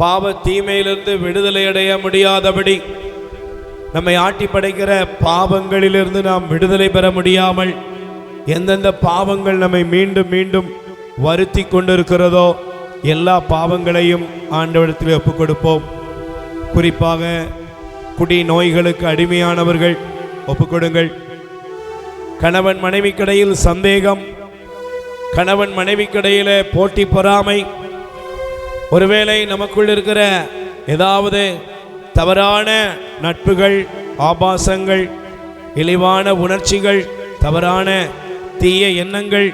[SPEAKER 1] பாவ தீமையிலிருந்து விடுதலை அடைய முடியாதபடி நம்மை ஆட்டி படைக்கிற பாவங்களிலிருந்து நாம் விடுதலை பெற முடியாமல் எந்தெந்த பாவங்கள் நம்மை மீண்டும் மீண்டும் வருத்தி கொண்டிருக்கிறதோ எல்லா பாவங்களையும் ஆண்டவரிடத்தில் ஒப்புக் கொடுப்போம். குறிப்பாக குடி நோய்களுக்கு அடிமையானவர்கள் ஒப்புக்கொடுங்கள். கணவன் மனைவிக்கிடையில் சந்தேகம், கணவன் மனைவிக்கிடையிலே போட்டி பொறாமை, ஒருவேளை நமக்குள் இருக்கிற ஏதாவது தவறான நட்புகள், ஆபாசங்கள், இழிவான உணர்ச்சிகள், தவறான தீய எண்ணங்கள்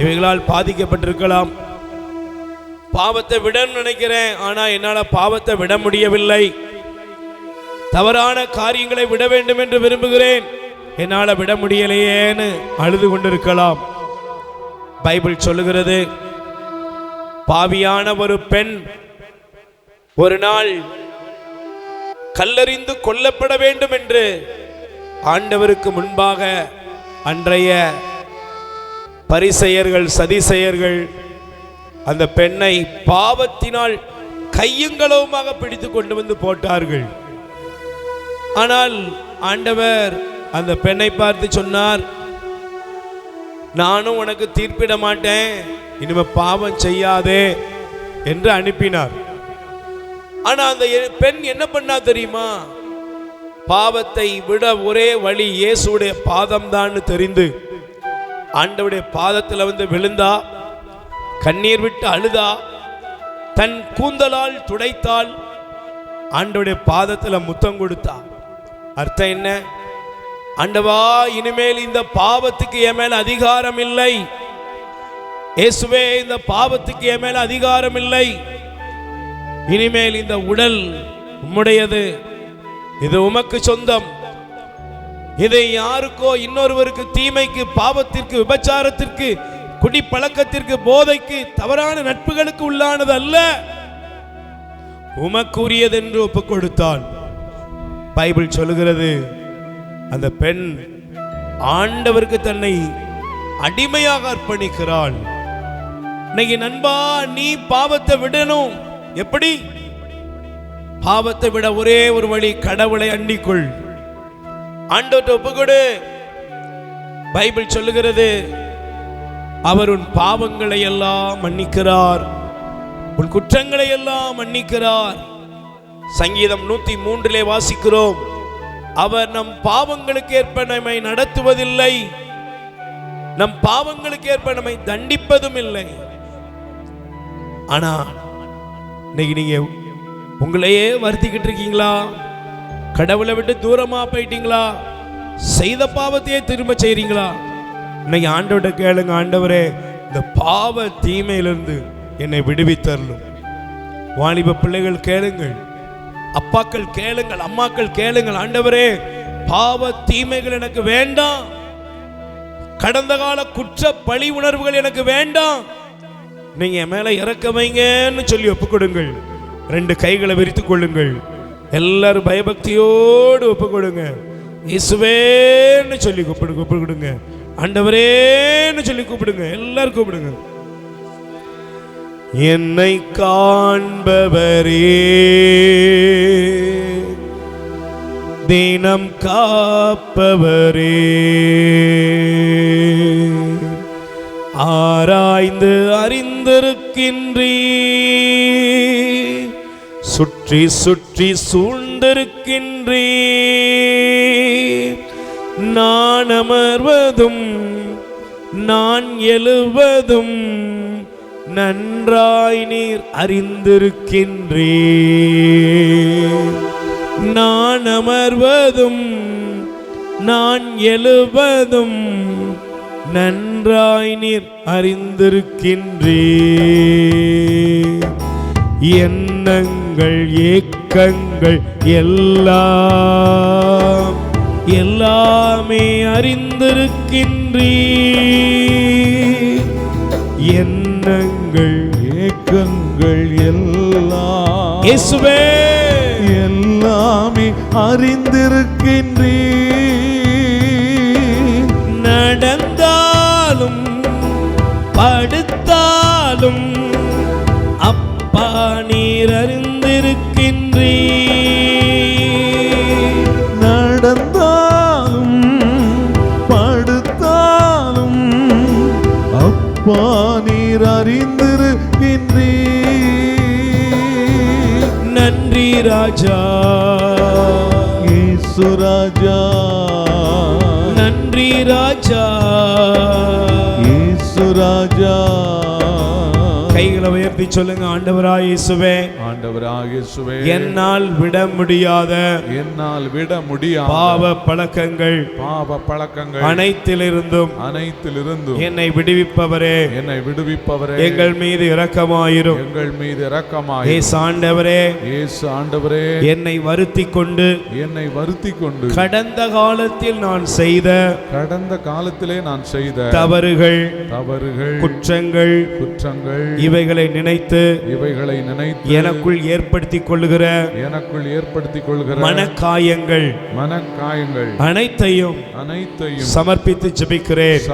[SPEAKER 1] இவைகளால் பாதிக்கப்பட்டிருக்கலாம். பாவத்தை விட நினைக்கிறேன், ஆனால் என்னால் பாவத்தை விட முடியவில்லை. தவறான காரியங்களை விட வேண்டும் என்று விரும்புகிறேன், என்னால் விட முடியலையேன்னு அழுது கொண்டிருக்கலாம். பைபிள் சொல்லுகிறது, பாவியான ஒரு பெண் ஒரு நாள் கல்லறிந்து கொல்லப்பட வேண்டும் என்று ஆண்டவருக்கு முன்பாக அன்றைய பரிசேயர்கள், சதிசேயர்கள் அந்த பெண்ணை பாவத்தினால் கையுங்களவுமாக பிடித்து கொண்டு வந்து போட்டார்கள். ஆனால் ஆண்டவர் அந்த பெண்ணை பார்த்து சொன்னார், நானும் உனக்கு தீர்ப்பிட மாட்டேன், இனிமே பாவம் செய்யாதே என்று அனுப்பினார். ஆனா அந்த பெண் என்ன பண்ணா தெரியுமா? பாவத்தை விட ஒரே வழி இயேசுடைய பாதம்தான் தெரிந்து ஆண்டவருடைய பாதத்தில் வந்து விழுந்தா, கண்ணீர் விட்டு அழுதா, தன் கூந்தலால் துடைத்தால், ஆண்டவருடைய பாதத்தில் முத்தம் கொடுத்தா. அர்த்தம் என்ன? ஆண்டவா, இனிமேல் இந்த பாவத்துக்கு என் மேல அதிகாரம் இல்லை. இயேசுவே, இந்த பாவத்துக்கு என் மேல அதிகாரம் இல்லை. இனிமேல் இந்த உடல் உம்முடையது, இது உமக்கு சொந்தம். இதை யாருக்கோ இன்னொருவருக்கு தீமைக்கு, பாவத்திற்கு, விபச்சாரத்திற்கு, குடிப்பழக்கத்திற்கு, போதைக்கு, தவறான நட்புகளுக்கு உள்ளானது அல்ல, உமக்குரியது என்று ஒப்புக் கொடுத்தாள். பைபிள் சொல்லுகிறது, அந்த பெண் ஆண்டவருக்கு தன்னை அடிமையாக அர்ப்பணிக்கிறாள். இன்னைக்கு நண்பா, நீ பாவத்தை விடணும். எப்படி? பாவத்தை விட ஒரே ஒரு வழி, கடவுளை அண்டிக்கொள், ஆண்டவர்கிட்ட ஒப்புக்கொடு. பைபிள் சொல்லுகிறது, அவர் உன் பாவங்களை எல்லாம் மன்னிக்கிறார், உன் குற்றங்களை எல்லாம் மன்னிக்கிறார். சங்கீதம் 103 வாசிக்கிறோம், அவர் நம் பாவங்களுக்கு ஏற்ப நம்மை நடத்துவதில்லை, நம் பாவங்களுக்கு ஏற்ப நம்மை தண்டிப்பதும் இல்லை. ஆனா இன்னைக்கு நீங்க உங்களையே வருத்திக்கிட்டு இருக்கீங்களா? கடவுளை விட்டு தூரமா போயிட்டீங்களா? செய்த பாவத்தையே திரும்ப செய்றீங்களா? இன்னைக்கு ஆண்டவர்கிட்ட கேளுங்க, ஆண்டவரே, இந்த பாவ தீமையிலிருந்து என்னை விடுவித்தரலும். வாலிப பிள்ளைகள் கேளுங்கள், அப்பாக்கள் கேளுங்கள், அம்மாக்கள் கேளுங்கள், ஆண்டவரே, பாவ தீமைகள் எனக்கு வேண்டாம், கடந்த கால குற்ற பழி உணர்வுகள் எனக்கு வேண்டாம், நீங்க என் மேல இறக்க வைங்கன்னு சொல்லி ஒப்புக்கொடுங்கள். 2 கைகளை விரித்துக் கொள்ளுங்கள். எல்லாரும் பயபக்தியோடு ஒப்புக்கொடுங்க. இயேசுவேன்னு சொல்லி கூப்பிடுங்க, ஆண்டவரேன்னு சொல்லி கூப்பிடுங்க, எல்லாரும் கூப்பிடுங்க. என்னை காண்பவரே, தினம் காப்பவரே, ஆராய்ந்து அறிந்திருக்கின்றீர், சுற்றி சுற்றி சூழ்ந்திருக்கின்றீர். நான் அமர்வதும் நான் எழுவதும் நன்றாய் நீர் அறிந்திருக்கின்றீர். நான் அமர்வதும் நான் எழுவதும் நன்றாய் நீர் அறிந்திருக்கின்றீர். எண்ணங்கள் ஏக்கங்கள் எல்லாம் எல்லாமே அறிந்திருக்கின்றீர். எண்ணங்கள்
[SPEAKER 2] ஏக்கங்கள் எல்லாம்
[SPEAKER 1] இயேசுவே
[SPEAKER 2] எல்லாமே அறிந்திருக்கின்றீர்.
[SPEAKER 1] நடந்தாலும் படுத்தாலும் அப்பா நீர் அறிந்திருக்கின்றீர்.
[SPEAKER 2] நடந்தாலும் படுத்தாலும் அப்பா நீர் அறிந்திருக்கின்றீர்.
[SPEAKER 1] நன்றி ராஜா
[SPEAKER 2] இயேசு ராஜா,
[SPEAKER 1] நன்றி ராஜா
[SPEAKER 2] இயேசு ராஜா.
[SPEAKER 1] கைகளை உயர்த்தி சொல்லுங்க, ஆண்டவராய் இயேசுவே,
[SPEAKER 2] ஆண்டவராக இயேசுவே,
[SPEAKER 1] என்னால் விட முடியாத
[SPEAKER 2] என்னால் விட முடியாத
[SPEAKER 1] பாவ பழக்கங்கள்
[SPEAKER 2] அனைத்திலிருந்தும்
[SPEAKER 1] என்னை விடுவிப்பவரே,
[SPEAKER 2] என்னை விடுவிப்பவரே,
[SPEAKER 1] எங்கள் மீது இரக்கமாயிரும்.
[SPEAKER 2] எங்கள் மீது இரக்கமாயிரும்.
[SPEAKER 1] இயேசு ஆண்டவரே,
[SPEAKER 2] இயேசு ஆண்டவரே,
[SPEAKER 1] என்னை வருத்திக் கொண்டு கடந்த காலத்தில் நான் செய்த தவறுகள் குற்றங்கள் இவைகளை நினைத்து எனக்குள் ஏற்படுத்திக் கொள்ளுகிற மனக்காயங்கள் அனைத்தையும் சமர்ப்பித்து ஜெபிக்கிறேன்.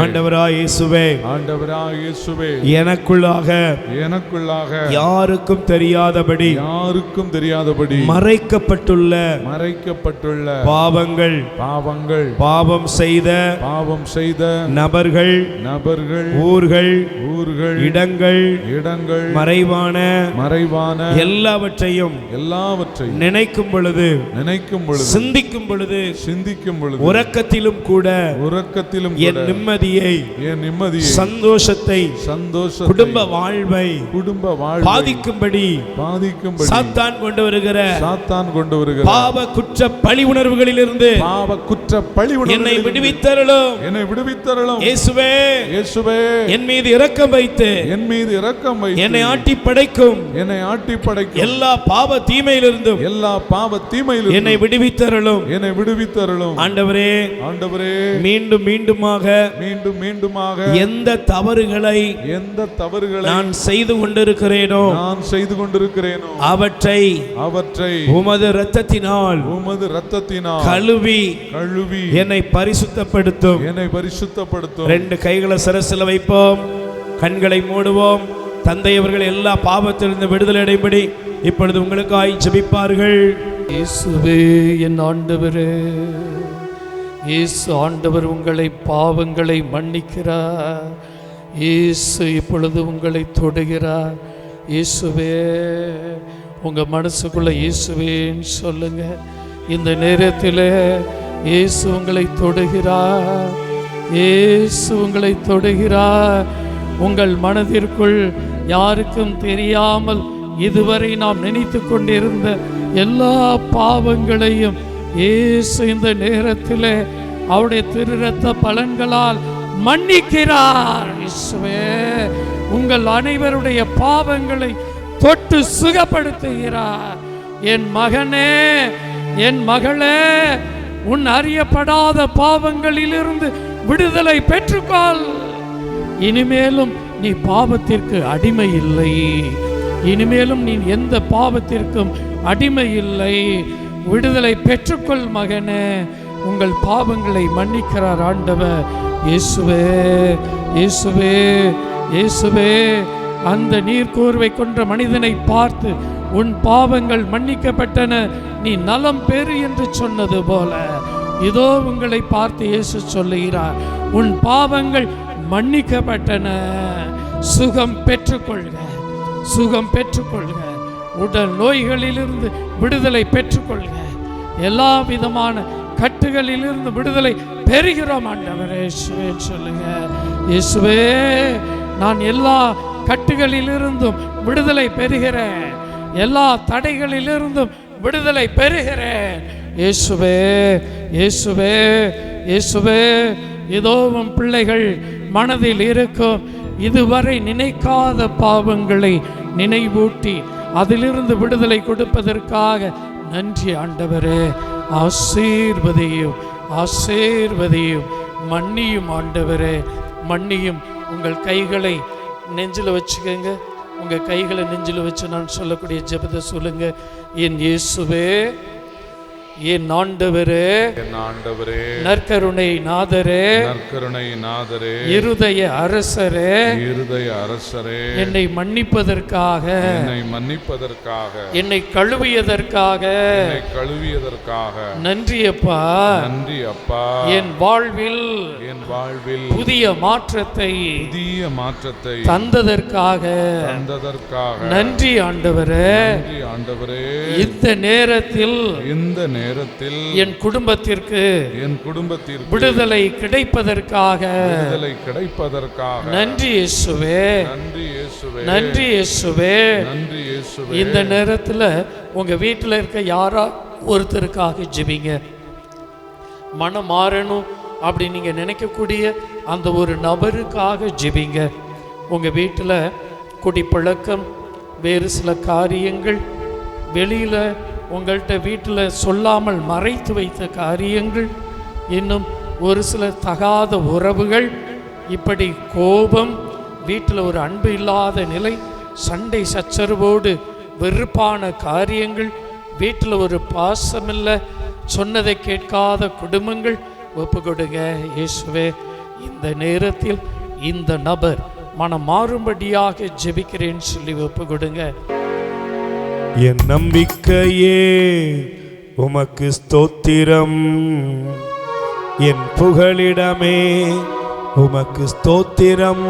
[SPEAKER 1] ஆண்டவராய் இயேசுவே, எனக்குள்ளாக யாருக்கும் தெரியாதபடி மறைக்கப்பட்டுள்ள பாவங்கள் பாவம் செய்த நபர்கள் ஊர்கள் இடங்கள் இடங்கள் மறைவான எல்லாவற்றையும் நினைக்கும் பொழுது சிந்திக்கும் பொழுது உறக்கத்திலும் கூட என் நிம்மதியை சந்தோஷத்தை குடும்ப வாழ்வை பாதிக்கும்படி சாத்தான் கொண்டு வருகிற பாவ குற்ற பழி உணர்வுகளிலிருந்து என்னை விடுவித்தருளும் இயேசுவே என் மீது இரக்கம் வைத்து என்னை ஆட்டி படைக்கும் எல்லா பாவ தீமையிலிருந்தும் என்னை விடுவித்தருளும் ஆண்டவரே மீண்டும் மீண்டுமாக எந்த தவறுகளை நான் செய்து கொண்டிருக்கிறேனோ அவற்றை உமது இரத்தத்தினால் கழுவி என்னை பரிசுத்தப்படுத்தும். ரெண்டு கைகளை சிரசில் வைப்போம், கண்களை மூடுவோம். தந்தை அவர்கள் எல்லா பாவத்திலிருந்து விடுதலை அடையும்படி இப்பொழுது உங்களுக்காய் ஜெபிப்பார்கள்.
[SPEAKER 3] இயேசுவே என் ஆண்டவரே, இயேசு ஆண்டவர் உங்களை பாவங்களை மன்னிக்கிறார். இயேசு இப்பொழுது உங்களை தொடுகிறார். இயேசுவே உங்க மனசுக்குள்ள இயேசுவேன்னு சொல்லுங்க. இந்த நேரத்தில் இயேசு உங்களை தொடுகிறார். இயேசு உங்களை தொடுகிறார். உங்கள் மனதிற்குள் யாருக்கும் தெரியாமல் இதுவரை நாம் நினைத்து கொண்டிருந்த எல்லா பாவங்களையும் இயேசு இந்த நேரத்தில் அவருடைய திரு இரத்த பலன்களால் மன்னிக்கிறார். இயேசுவே உங்கள் அனைவருடைய பாவங்களை தொட்டு சுகப்படுத்துகிறார். என் மகனே, என் மகளே, உன் அறியப்படாத பாவங்களிலிருந்து விடுதலை பெற்றுக்கொள். இனிமேலும் நீ பாவத்திற்கு அடிமை இல்லை. இனிமேலும் நீ எந்த பாவத்திற்கும் அடிமை இல்லை. விடுதலை பெற்றுக்கொள் மகனே. உங்கள் பாவங்களை மன்னிக்கிறார் ஆண்டவர். இயேசுவே இயேசுவே இயேசுவே அந்த நீர்க்கூர்வை கொன்ற மனிதனை பார்த்து உன் பாவங்கள் மன்னிக்கப்பட்டன, நீ நலம் பெறு என்று சொன்னது போல இதோ உங்களை பார்த்து இயேசு சொல்லுகிறார், உன் பாவங்கள் மன்னிக்கப்பட்டன. சுகம் பெற்றுக்கொள்க, சுகம் பெற்றுக்கொள்க. உடல் நோய்களிலிருந்து விடுதலை பெற்றுக்கொள்க. எல்லா விதமான கட்டுகளிலிருந்து விடுதலை பெறுகிறோம் ஆண்டவரே. சொல்லுங்க, இயேசுவே நான் எல்லா கட்டுகளிலிருந்தும் விடுதலை பெறுகிறேன், எல்லா தடைகளிலிருந்தும் விடுதலை பெறுகிறேன். இயேசுவே இயேசுவே இயேசுவே இதோ உம் பிள்ளைகள் மனதில் இருக்கும் இதுவரை நினைக்காத பாவங்களை நினைவூட்டி அதிலிருந்து விடுதலை கொடுப்பதற்காக நன்றி ஆண்டவரே. ஆசீர்வதியும் ஆசீர்வதியும் மன்னியும் ஆண்டவரே, மன்னியும். உங்கள் கைகளை நெஞ்சில் வச்சுக்கோங்க. உங்கள் கைகளை நெஞ்சில் வச்சு நான் சொல்லக்கூடிய ஜெபத்தை சொல்லுங்க. என் இயேசுவே, என் ஆண்டவரே, நற்கருணை நாதரே, இருதய அரசரே, என்னை மன்னிப்பதற்காக, என்னை கழுவியதற்காக நன்றி அப்பா. என் வாழ்வில் புதிய மாற்றத்தை தந்ததற்காக நன்றி ஆண்டவரே. இந்த நேரத்தில் என் குடும்பத்திற்கு விடுதலை கிடைப்பதற்காக நன்றி இயேசுவே, நன்றி இயேசுவே. இந்த நேரத்தில் உங்க வீட்டில் இருக்க யாரா ஒருத்தருக்காக ஜெபிங்க. மனம் மாறணும் அப்படி நீங்க நினைக்கக்கூடிய அந்த ஒரு நபருக்காக ஜெபிங்க. உங்க வீட்டில் குடிப்பழக்கம், வேறு சில காரியங்கள், வெளியில உங்கள்கிட்ட வீட்டில் சொல்லாமல் மறைத்து வைத்த காரியங்கள், இன்னும் ஒரு சில தகாத உறவுகள், இப்படி கோபம், வீட்டில் ஒரு அன்பு இல்லாத நிலை, சண்டை சச்சரவோடு வெறுப்பான காரியங்கள், வீட்டில் ஒரு பாசமில்லை, சொன்னதை கேட்காத குடும்பங்கள் ஒப்பு கொடுங்க. இயேசுவே இந்த நேரத்தில் இந்த நபர் மனம் மாறும்படியாக ஜெபிக்கிறேன்னு சொல்லி ஒப்பு கொடுங்க.
[SPEAKER 1] என் நம்பிக்கையே உமக்கு ஸ்தோத்திரம், என் புகலிடமே உமக்கு ஸ்தோத்திரம்.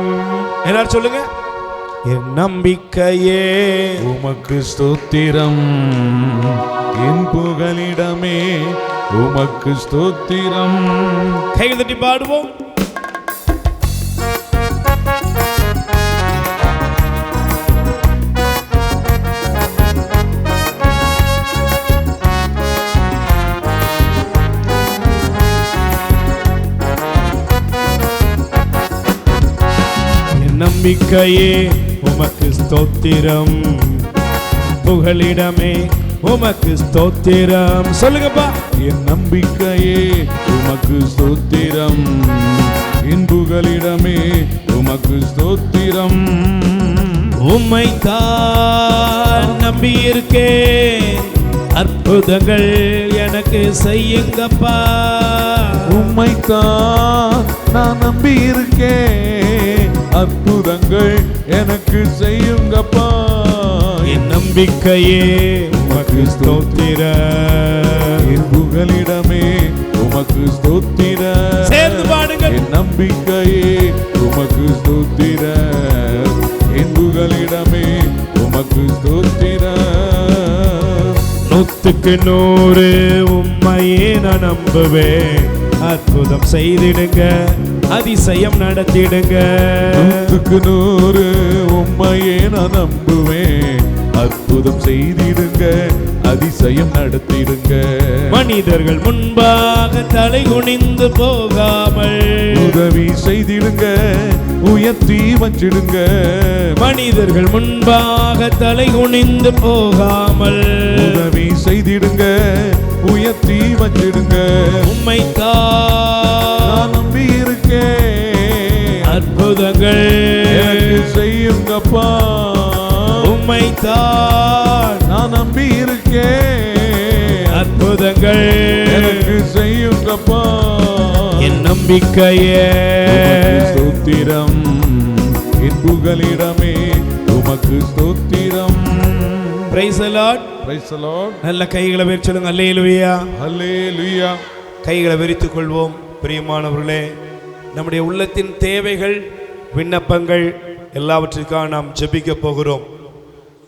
[SPEAKER 1] எல்லாரும் சொல்லுங்க. என் நம்பிக்கையே
[SPEAKER 2] உமக்கு ஸ்தோத்திரம், என் புகலிடமே உமக்கு ஸ்தோத்திரம்.
[SPEAKER 1] கைகள் தட்டி பாடுவோம். நம்பிக்கையே உமக்கு ஸ்தோத்திரம், புகலிடமே உமக்கு ஸ்தோத்திரம். சொல்லுங்கப்பா.
[SPEAKER 2] என் நம்பிக்கையே உமக்கு ஸ்தோத்திரம், என் புகலிடமே உமக்கு ஸ்தோத்திரம்.
[SPEAKER 1] உம்மைத்தான் நம்பி இருக்கேன், அற்புதங்கள் எனக்கு செய்யுங்கப்பா.
[SPEAKER 2] உம்மைத்தான் நான் நம்பி இருக்கேன், அற்புதங்கள் எனக்கு செய்யுங்கப்பா.
[SPEAKER 1] என் நம்பிக்கையே உமக்கு ஸ்தோத்திரம்,
[SPEAKER 2] என் புகலிடமே உமக்கு ஸ்தோத்திரம்.
[SPEAKER 1] சேர்ந்து பாடுங்கள்.
[SPEAKER 2] என் நம்பிக்கையே உமக்கு ஸ்தோத்திரம், என் புகலிடமே உமக்கு ஸ்தோத்திரம்.
[SPEAKER 1] 100க்கு 100 உம்மையே நான் நம்புவேன், அற்புதம் செய்திடுங்க, அதிசயம் நடத்திடுங்க.
[SPEAKER 2] 100க்கு 100 உம்மையே நான் நம்புவேன், அற்புதம் செய்திடுங்க, அதிசயம் நடத்திடுங்க.
[SPEAKER 1] மனிதர்கள் முன்பாக தலை குனிந்து போகாமல்
[SPEAKER 2] உதவி செய்திடுங்க, உயர்த்தி வச்சிடுங்க.
[SPEAKER 1] மனிதர்கள் முன்பாக தலை குனிந்து போகாமல்
[SPEAKER 2] உதவி செய்திடுங்க, உயர்த்தி வச்சிடுங்க.
[SPEAKER 1] உம்மைத்தான்
[SPEAKER 2] நம்பி இருக்கேன்,
[SPEAKER 1] அற்புதங்கள்
[SPEAKER 2] எனக்கு செய்யுங்கப்பா.
[SPEAKER 1] உம்மைத்தான்
[SPEAKER 2] நான் நம்பி இருக்கேன்,
[SPEAKER 1] அற்புதங்கள்
[SPEAKER 2] எனக்கு செய்யுங்கப்பா.
[SPEAKER 1] என் நம்பிக்கையே
[SPEAKER 2] ஸ்தோத்திரம், என் புகலிடமே உமக்கு ஸ்தோத்திரம்.
[SPEAKER 1] Praise the Lord.
[SPEAKER 2] Praise the Lord.
[SPEAKER 1] நல்ல கைகளை விரிச்சு சொல்லுங்க. அல்லேலூயா.
[SPEAKER 2] Hallelujah.
[SPEAKER 1] கைகளை விரித்துக் கொள்வோம். பிரியமானவர்களே, நம்முடைய உள்ளத்தின் தேவைகள், விண்ணப்பங்கள் எல்லாவற்றிற்காக நாம் ஜெபிக்க போகிறோம்.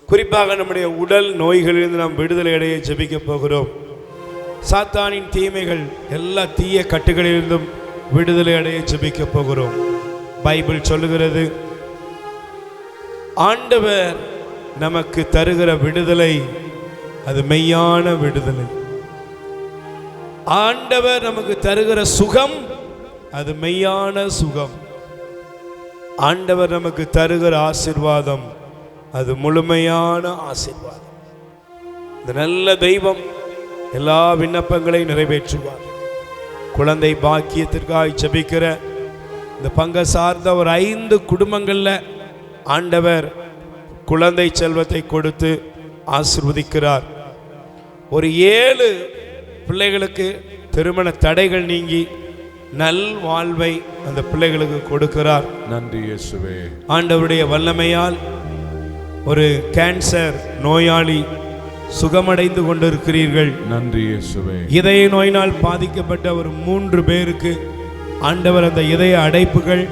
[SPEAKER 1] குறிப்பாக நம்முடைய உடல் நோய்களிலிருந்து நாம் விடுதலை அடைய ஜெபிக்க போகிறோம். சாத்தானின் தீமைகள், எல்லா தீய கட்டுகளிலிருந்தும் விடுதலை அடைய ஜெபிக்க போகிறோம். பைபிள் சொல்லுகிறது, ஆண்டவர் நமக்கு தருகிற விடுதலை அது மெய்யான விடுதலை. ஆண்டவர் நமக்கு தருகிற சுகம் அது மெய்யான சுகம். ஆண்டவர் நமக்கு தருகிற ஆசீர்வாதம் அது முழுமையான ஆசீர்வாதம். இந்த நல்ல தெய்வம் எல்லா விண்ணப்பங்களையும் நிறைவேற்றுவார். குழந்தை பாக்கியத்திற்காக ஜெபிக்கிற இந்த பங்க சார்ந்த ஒரு 5 குடும்பங்களில் ஆண்டவர் குழந்தை செல்வத்தை கொடுத்து ஆசீர்வதிக்கிறார். ஒரு 7 பிள்ளைகளுக்கு திருமண தடைகள் நீங்கி நல் வாழ்வை அந்த பிள்ளைகளுக்கு கொடுக்கிறார்.
[SPEAKER 2] நன்றி இயேசுவே.
[SPEAKER 1] ஆண்டவருடைய வல்லமையால் ஒரு கேன்சர் நோயாளி சுகமடைந்து கொண்டிருக்கிறீர்கள்.
[SPEAKER 2] நன்றி இயேசுவே.
[SPEAKER 1] இதய நோயினால் பாதிக்கப்பட்ட ஒரு 3 பேருக்கு ஆண்டவர் அந்த இதய அடைப்புகள்,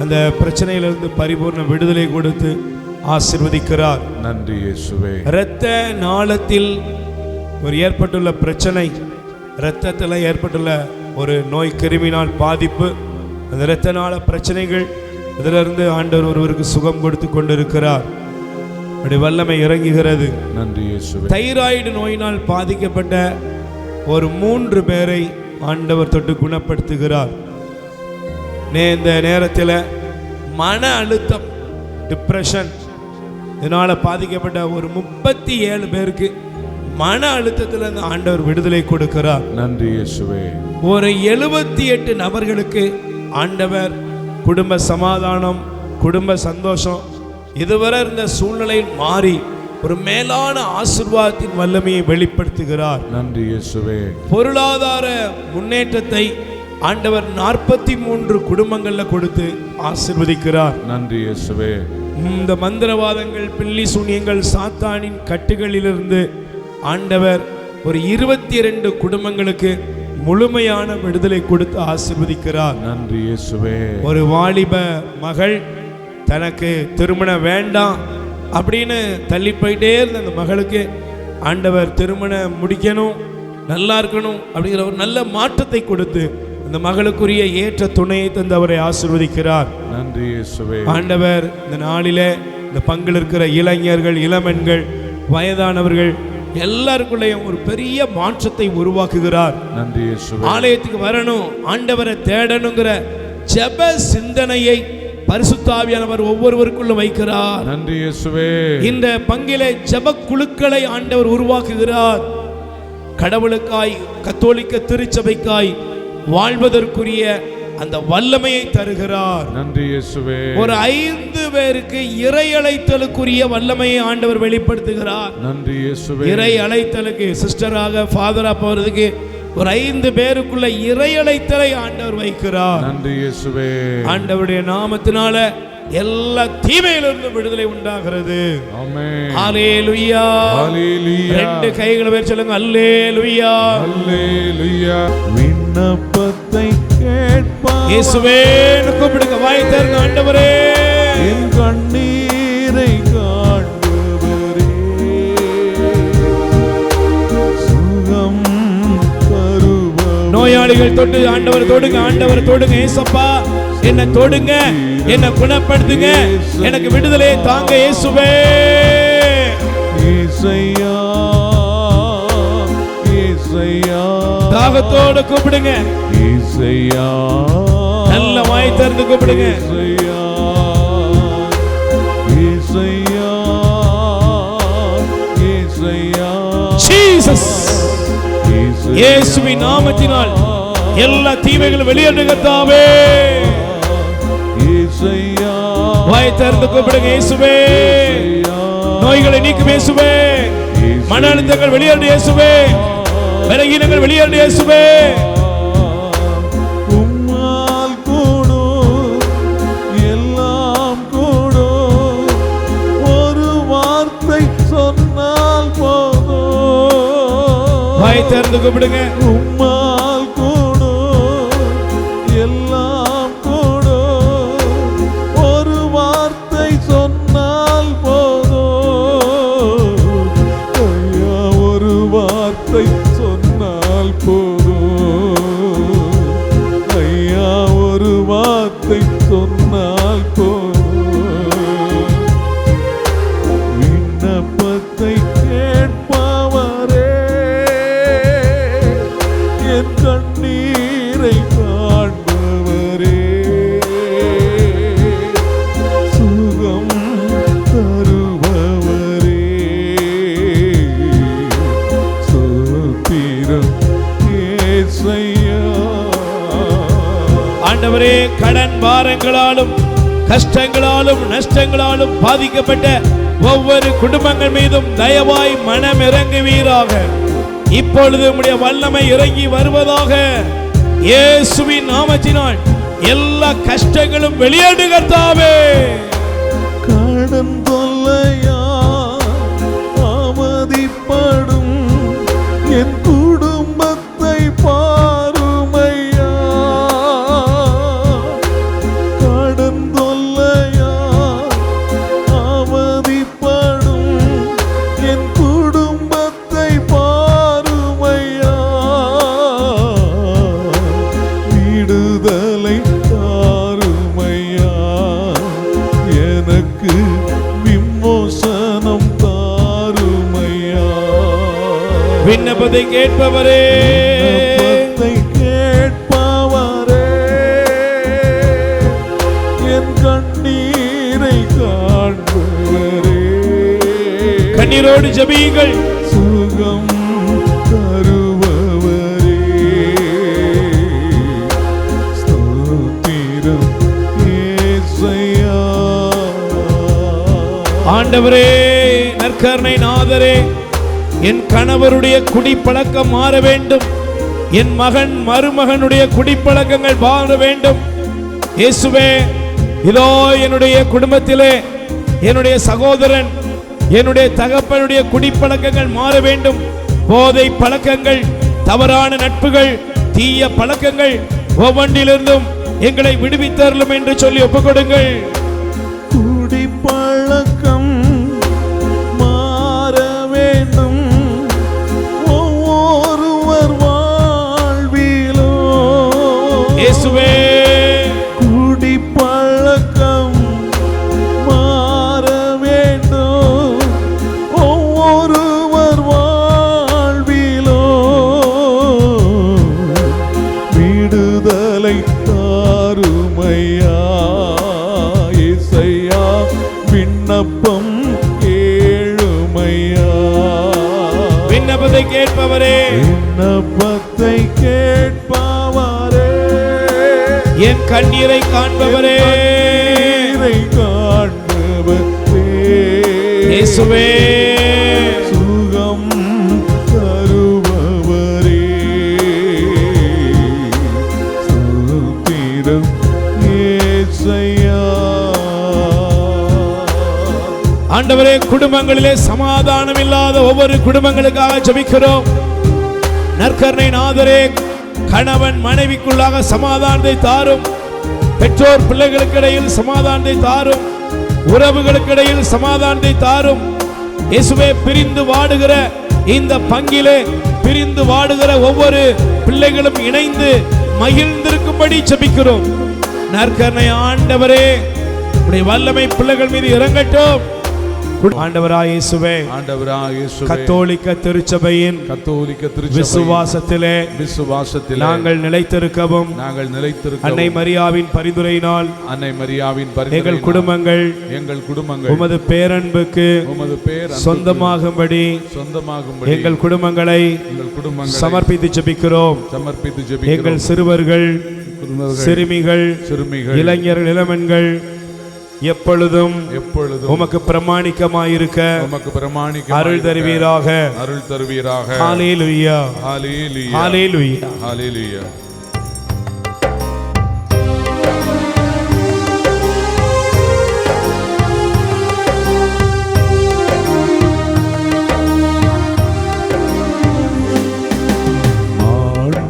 [SPEAKER 1] அந்த பிரச்சனையிலிருந்து பரிபூர்ண விடுதலை கொடுத்து ஆசீர்வதிக்கிறார்.
[SPEAKER 2] நன்றி இயேசுவே.
[SPEAKER 1] இரத்த நாளத்தில் ஒரு ஏற்பட்டுள்ள பிரச்சனை, இரத்தத்தில் ஏற்பட்டுள்ள ஒரு நோய் கிருமினால் பாதிப்பு, அந்த இரத்த நாள பிரச்சனைகள், இதிலிருந்து ஆண்டவர் ஒருவருக்கு சுகம் கொடுத்து கொண்டிருக்கிறார். அப்படி வல்லமை இறங்குகிறது.
[SPEAKER 2] நன்றி இயேசுவே.
[SPEAKER 1] தைராய்டு நோயினால் பாதிக்கப்பட்ட ஒரு 3 பேரை ஆண்டவர் தொட்டு குணப்படுத்துகிறார். இந்த நேரத்தில் மன அழுத்தம், டிப்ரெஷன் இதனால் பாதிக்கப்பட்ட ஒரு 37 பேருக்கு மன அழுத்தத்தில் இந்த ஆண்டவர் விடுதலை கொடுக்கிறார்.
[SPEAKER 2] நன்றி இயேசுவே.
[SPEAKER 1] ஒரு 78 நபர்களுக்கு ஆண்டவர் குடும்ப சமாதானம், குடும்ப சந்தோஷம், இதுவரை இருந்த சூழ்நிலையில் மாறி ஒரு மேலான ஆசீர்வாதத்தின் வல்லமையை வெளிப்படுத்துகிறார்.
[SPEAKER 2] நன்றி இயேசுவே.
[SPEAKER 1] பொருளாதார முன்னேற்றத்தை ஆண்டவர் 43 குடும்பங்கள்ல கொடுத்து ஆசீர்வதிக்கிறார்.
[SPEAKER 2] நன்றி இயேசுவே.
[SPEAKER 1] இந்த மந்திரவாதங்கள், பில்லி சூனியங்கள், சாத்தானின் கட்டுகளிலிருந்து ஆண்டவர் ஒரு 22 குடும்பங்களுக்கு முழுமையான விடுதலை கொடுத்து ஆசீர்வதிக்கிறார்.
[SPEAKER 2] நன்றி இயேசுவே.
[SPEAKER 1] ஒரு வாலிப மகள் தனக்கு திருமணம் வேண்டாம் அப்படின்னு தள்ளி போயிட்டே இருந்த அந்த மகளுக்கு ஆண்டவர் திருமணம் முடிக்கணும், நல்லா இருக்கணும் அப்படிங்கிற ஒரு நல்ல மாற்றத்தை கொடுத்து அந்த மகளுக்குரிய ஏற்ற துணையை தந்து அவரை ஆசீர்வதிக்கிறார்.
[SPEAKER 2] நன்றி இயேசுவே.
[SPEAKER 1] ஆண்டவர் இந்த நாளிலே இந்த பங்கில் இருக்கிற இளைஞர்கள், இளமென்கள், வயதானவர்கள் எல்லாருக்குள்ளேயும் ஒரு பெரிய மாற்றத்தை உருவாக்குகிறார்.
[SPEAKER 2] நன்றி இயேசுவே.
[SPEAKER 1] ஆலயத்துக்கு வரணும், ஆண்டவரை தேடணுங்கிற ஜெப சிந்தனையை பரிசுத்த ஆவியானவர் ஒவ்வொருவருக்குள்ள வைக்கிறார்.
[SPEAKER 2] நன்றி இயேசுவே.
[SPEAKER 1] இந்த பங்கிலே ஜெப குழுக்களை ஆண்டவர் உருவாக்குகிறார். கடவுளுக்காய், கத்தோலிக்க திருச்சபைக்காய் வாழ்வதற்குரிய அந்த வல்லமையை தருகிறார்.
[SPEAKER 2] நன்றி இயேசுவே.
[SPEAKER 1] ஒரு 5 பேருக்கு இறை அழைத்தலுக்குரிய வல்லமையை ஆண்டவர் வெளிப்படுத்துகிறார்.
[SPEAKER 2] நன்றி இயேசுவே.
[SPEAKER 1] இறை அழைத்தலுக்கு சிஸ்டராக, ஃபாதரா போறதுக்கு ஒரு 5 பேருக்குள்ள இறை அழைத்தலை ஆண்டவர் வைக்கிறார்.
[SPEAKER 2] நன்றி இயேசுவே.
[SPEAKER 1] ஆண்டவருடைய நாமத்தினால எல்லா தீமையிலிருந்து விடுதலை உண்டாகிறது.
[SPEAKER 2] ஆமென்.
[SPEAKER 1] ஹல்லேலூயா.
[SPEAKER 2] ஹல்லேலூயா.
[SPEAKER 1] 2 கைகளை உயர்த்தி சொல்லுங்க, ஹல்லேலூயா.
[SPEAKER 2] ஹல்லேலூயா. விண்ணப்பத்தை கேட்பார்.
[SPEAKER 1] இயேசுவே கூப்பிடுங்க, வாய் திறந்து ஆண்டவரே.
[SPEAKER 2] என் கண்ணீரை காண்பவரே, சுகம் தருபவரே.
[SPEAKER 1] நோயாளிகள் தொட்டு ஆண்டவர் தொடுங்க, ஆண்டவர் தொடுங்க. ஏசப்பா என்ன தொடுங்க, என்ன குணப்படுத்துங்க, எனக்கு விடுதலை தாங்க இயேசுவே.
[SPEAKER 2] இயேசையா, இயேசையா.
[SPEAKER 1] தாகத்தோடு கூப்பிடுங்க,
[SPEAKER 2] இயேசையா.
[SPEAKER 1] நல்ல வாய் திறந்து கூப்பிடுங்க.
[SPEAKER 2] இயேசையா, இயேசையா, இயேசையா.
[SPEAKER 1] ஜீசஸ், இயேசுவின் நாமத்தினால் எல்லா தீமைகளும் வெளியேறு கர்த்தாவே.
[SPEAKER 2] இயேசையா.
[SPEAKER 1] வாய் திறந்து கூப்பிடுங்க இயேசுவே. நோய்களை நீக்கும் இயேசுவே. மன அழுத்தங்கள் வெளியேறு இயேசுவே. பலவீனங்கள் வெளியேறு இயேசுவே.
[SPEAKER 2] உம்மால் கூடும் எல்லாம் கூடும், ஒரு வார்த்தை சொன்னால் போதும்.
[SPEAKER 1] வாய் திறந்து கூப்பிடுங்க.
[SPEAKER 2] உம்மால் கூடும் எல்லாம் கூடும், ஒரு வார்த்தை சொன்னால் போதும். ஐயா, ஒரு வார்த்தை சொன்னால் போதும். ஐயா, ஒரு வார்த்தை சொன்னால் போதும். விண்ணப்பத்தை கேட்பவரே, என் கண்ணீரை காண்பவரே, சுகம் தருபவரே, சோத்திரம் இயேசையா.
[SPEAKER 1] ஆண்டவரே, கடன் பாரங்களாலும் கஷ்டங்களாலும் நஷ்டங்களாலும் பாதிக்கப்பட்ட ஒவ்வொரு குடும்பங்கள் மீதும் தயவாய் மனம் இறங்குவீராக. இப்பொழுது உம்முடைய வல்லமை இறங்கி வருவதாக. இயேசுவின் நாமத்தினால் எல்லா கஷ்டங்களும் வெளியேறு கர்த்தாவே.
[SPEAKER 2] கடன் தொல்லையா அவதிப்படும் என் குடும்பத்தை பாருமையா. கடன் தொல்லையா அவதிப்படும் என் குடும்பத்தை பாருமையா. விடுதலை தாருமையா, எனக்கு விமோசனம் தாருமையா.
[SPEAKER 1] விண்ணப்பத்தை கேட்பவரே,
[SPEAKER 2] விண்ணப்பத்தை கேட்பவரே, என் கண்ணீரை காண்பவரே,
[SPEAKER 1] கண்ணீரோடு ஜெபியுங்கள்.
[SPEAKER 2] சுகம் தருபவரே, ஸ்தோத்திரம் இயேசையா.
[SPEAKER 1] ஆண்டவரே, நற்கருணை நாதரே, என் கணவருடைய குடிப்பழக்கம் மாற வேண்டும். என் மகன் மருமகனுடைய குடிப்பழக்கங்கள் மாற வேண்டும். இயேசுவே, இதோ என்னுடைய குடும்பத்திலே என்னுடைய சகோதரன், என்னுடைய தகப்பனுடைய குடிப்பழக்கங்கள் மாற வேண்டும். போதை பழக்கங்கள், தவறான நட்புகள், தீய பழக்கங்கள் ஒவ்வொன்றிலிருந்தும் எங்களை விடுவித்தருளும் என்று சொல்லி ஒப்புக்கொடுங்கள். இயேசுவே
[SPEAKER 2] குடி பழக்கம் மாற வேண்டும் ஒவ்வொருவர் வாழ்விலோ விடுதலை தாருமையா இசையா விண்ணப்பம் கேளுமையா
[SPEAKER 1] விண்ணப்பத்தை கேட்பவரே
[SPEAKER 2] விண்ணப்பத்தை கேட்பவரே
[SPEAKER 1] என் கண்ணீரை காண்பவரே
[SPEAKER 2] காண்பவரே
[SPEAKER 1] இயேசுவே
[SPEAKER 2] சுகம் தருபவரே ஸ்தோத்திரம் இயேசையா.
[SPEAKER 1] ஆண்டவரே குடும்பங்களிலே சமாதானம் இல்லாத ஒவ்வொரு குடும்பங்களுக்காக ஜெபிக்கிறோம். நற்கருணை நாதரே கணவன் மனைவிக்குள்ளாக சமாதானத்தை தாரும். பெற்றோர் பிள்ளைகளுக்கு இடையில் சமாதானத்தை தாரும். உறவுகளுக்கு இடையில் சமாதானத்தை தாரும். இயேசுவே பிரிந்து வாடுகிற இந்த பங்கிலே பிரிந்து வாடுகிற ஒவ்வொரு பிள்ளைகளும் இணைந்து மகிழ்ந்திருக்கும்படி ஜெபிக்கிறோம். நற்கருணை ஆண்டவரே உடைய வல்லமை பிள்ளைகள் மீது இறங்கட்டும். ஆண்டவராய் இயேசுவே கத்தோலிக்க திருச்சபையின் விசுவாசத்திலே நாங்கள் நிலைத்திருக்கவும் அன்னை மரியாவின் பரிந்துரையினால் எங்கள் குடும்பங்கள் உமது பேரன்புக்கு சொந்தமாகும்படி எங்கள் குடும்பங்களை சமர்ப்பித்து ஜெபிக்கிறோம். எங்கள் சிறுவர்கள் சிறுமிகள் இளைஞர்கள் இளமன்கள் எப்பொழுதும் உமக்கு பிரமாணிக்கமாயிருக்க அருள் தருவீராக. ஹல்லேலூயா ஹல்லேலூயா ஹல்லேலூயா.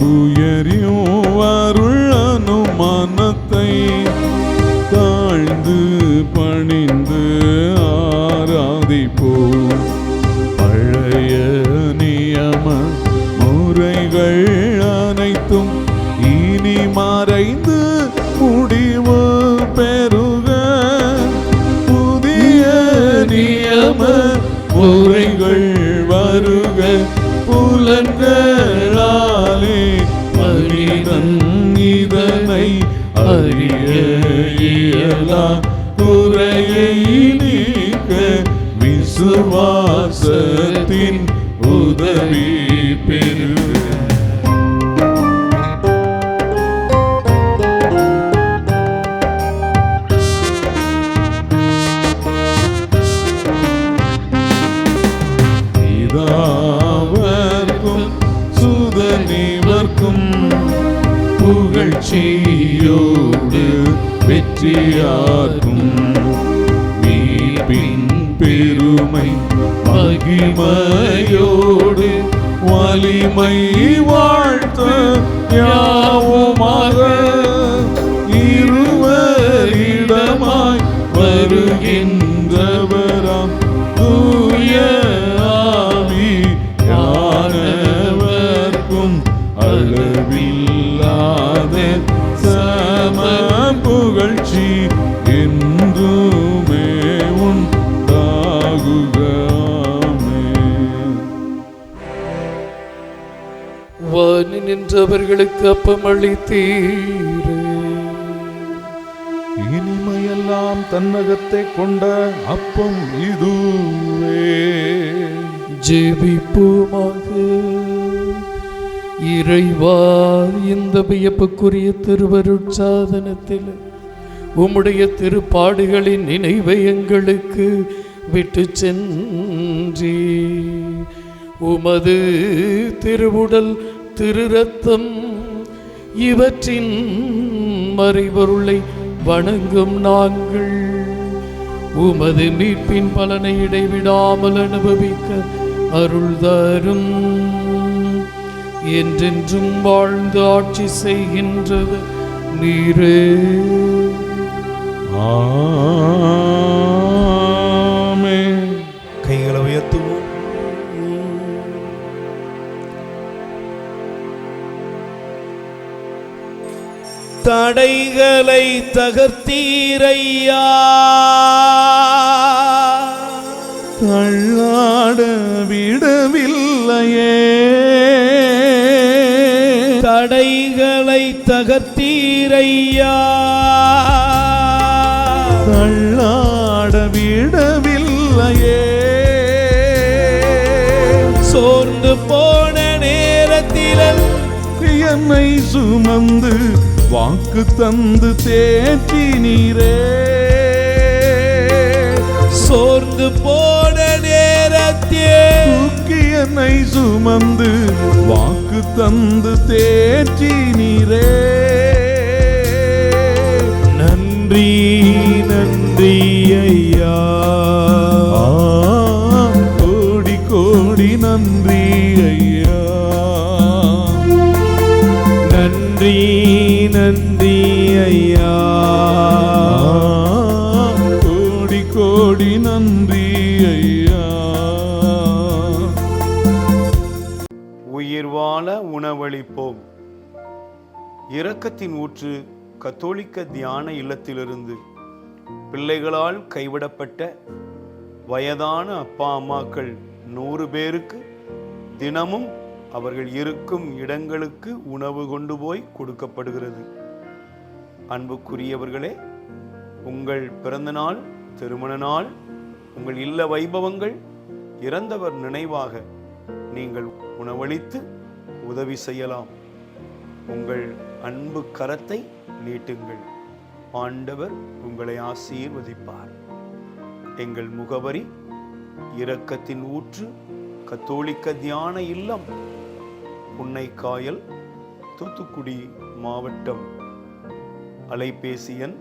[SPEAKER 2] மாண்புயரியும் அருள் அனுமானத்தை தாழ்ந்து பணிந்து ஆராதிப்போம். பழைய நியம முறைகள் அனைத்தும் இனி மறைந்து முடிவு பெறுக. புதிய நியம முறைகள் வருக. புலன்களாலே மனிதன் இதனை அறிய இயலா. குறையை நீக்க விசுவாசத்தின் உதவி பெறுக. பிதாவர்க்கும் சுதனிவர்க்கும் புகழ்ச்சியோடு வெற்றியாகும் மீட்பின் பெருமை மகிமையோடு வலிமை வாழ்த்த யாவுமாக இருவரிடமாய் வருகின்றவராம் தூய ஆவி யானவர்க்கும் அளவில்லாத சம புகழ்ச்சி என்றுமே உண்டாகுக.
[SPEAKER 3] வானி நின்றவர்களுக்கு அப்பமளித்தீரே.
[SPEAKER 2] இனிமையெல்லாம் தன்னகத்தை கொண்ட அப்பம் இதுவே.
[SPEAKER 3] ஜெபிப்போமாக. இறைவா, இந்த வியப்புக்குரிய திருவருட்சாதனத்தில் உம்முடைய திருப்பாடுகளின் நினைவை எங்களுக்கு விட்டு சென்றி உமது திருவுடல் திரு ரத்தம் இவற்றின் மறைபொருளை வணங்கும் நாங்கள் உமது மீட்பின் பலனை இடைவிடாமல் அனுபவிக்க அருள் தரும். என்றென்றும் வாழ்ந்து ஆட்சி செய்கின்றது நீரே.
[SPEAKER 2] ஆமென்.
[SPEAKER 1] கைகளை உயர்த்துவோம். தடைகளை தகர்த்தீரையா,
[SPEAKER 2] தள்ளாட விடவில்லையே,
[SPEAKER 1] தடைகளை தகர்த்தீரையா,
[SPEAKER 2] தள்ளாட விடவில்லையே,
[SPEAKER 1] சோர்ந்து போன நேரத்தில்
[SPEAKER 2] என்னை சுமந்து வாக்கு தந்து தேற்றினீரே,
[SPEAKER 1] சோர்ந்து போன நேரத்தில்
[SPEAKER 2] தூக்கி என்னை சுமந்து வாக்கு தந்து தேற்றினீரே,
[SPEAKER 1] நன்றி நன்றி ஐயா,
[SPEAKER 2] கோடி கோடி நன்றி ஐயா,
[SPEAKER 1] நன்றி நன்றி ஐயா,
[SPEAKER 2] கோடி கோடி நன்றி ஐயா.
[SPEAKER 4] உயிர் வாழ உணவளிப்போம். இரக்கத்தின் ஊற்று கத்தோலிக்க தியான இல்லத்திலிருந்து பிள்ளைகளால் கைவிடப்பட்ட வயதான அப்பா அம்மாக்கள் 100 பேருக்கு தினமும் அவர்கள் இருக்கும் இடங்களுக்கு உணவு கொண்டு போய் கொடுக்கப்படுகிறது. அன்புக்குரியவர்களே, உங்கள் பிறந்த நாள், திருமண நாள், உங்கள் இல்ல வைபவங்கள், இறந்தவர் நினைவாக நீங்கள் உணவளித்து உதவி செய்யலாம். உங்கள் அன்பு கரத்தை நீட்டுங்கள். ஆண்டவர் உங்களை ஆசீர்வதிப்பார். எங்கள் முகவரி: இரக்கத்தின் ஊற்று கத்தோலிக்க தியான இல்லம், புன்னைக்காயல், தூத்துக்குடி மாவட்டம். அலைபேசி எண்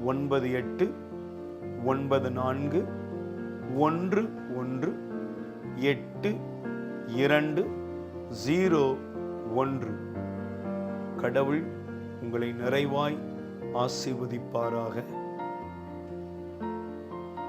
[SPEAKER 4] 9814182201. கடவுள் உங்களை நிறைவாய் ஆசீர்வதிப்பாராக.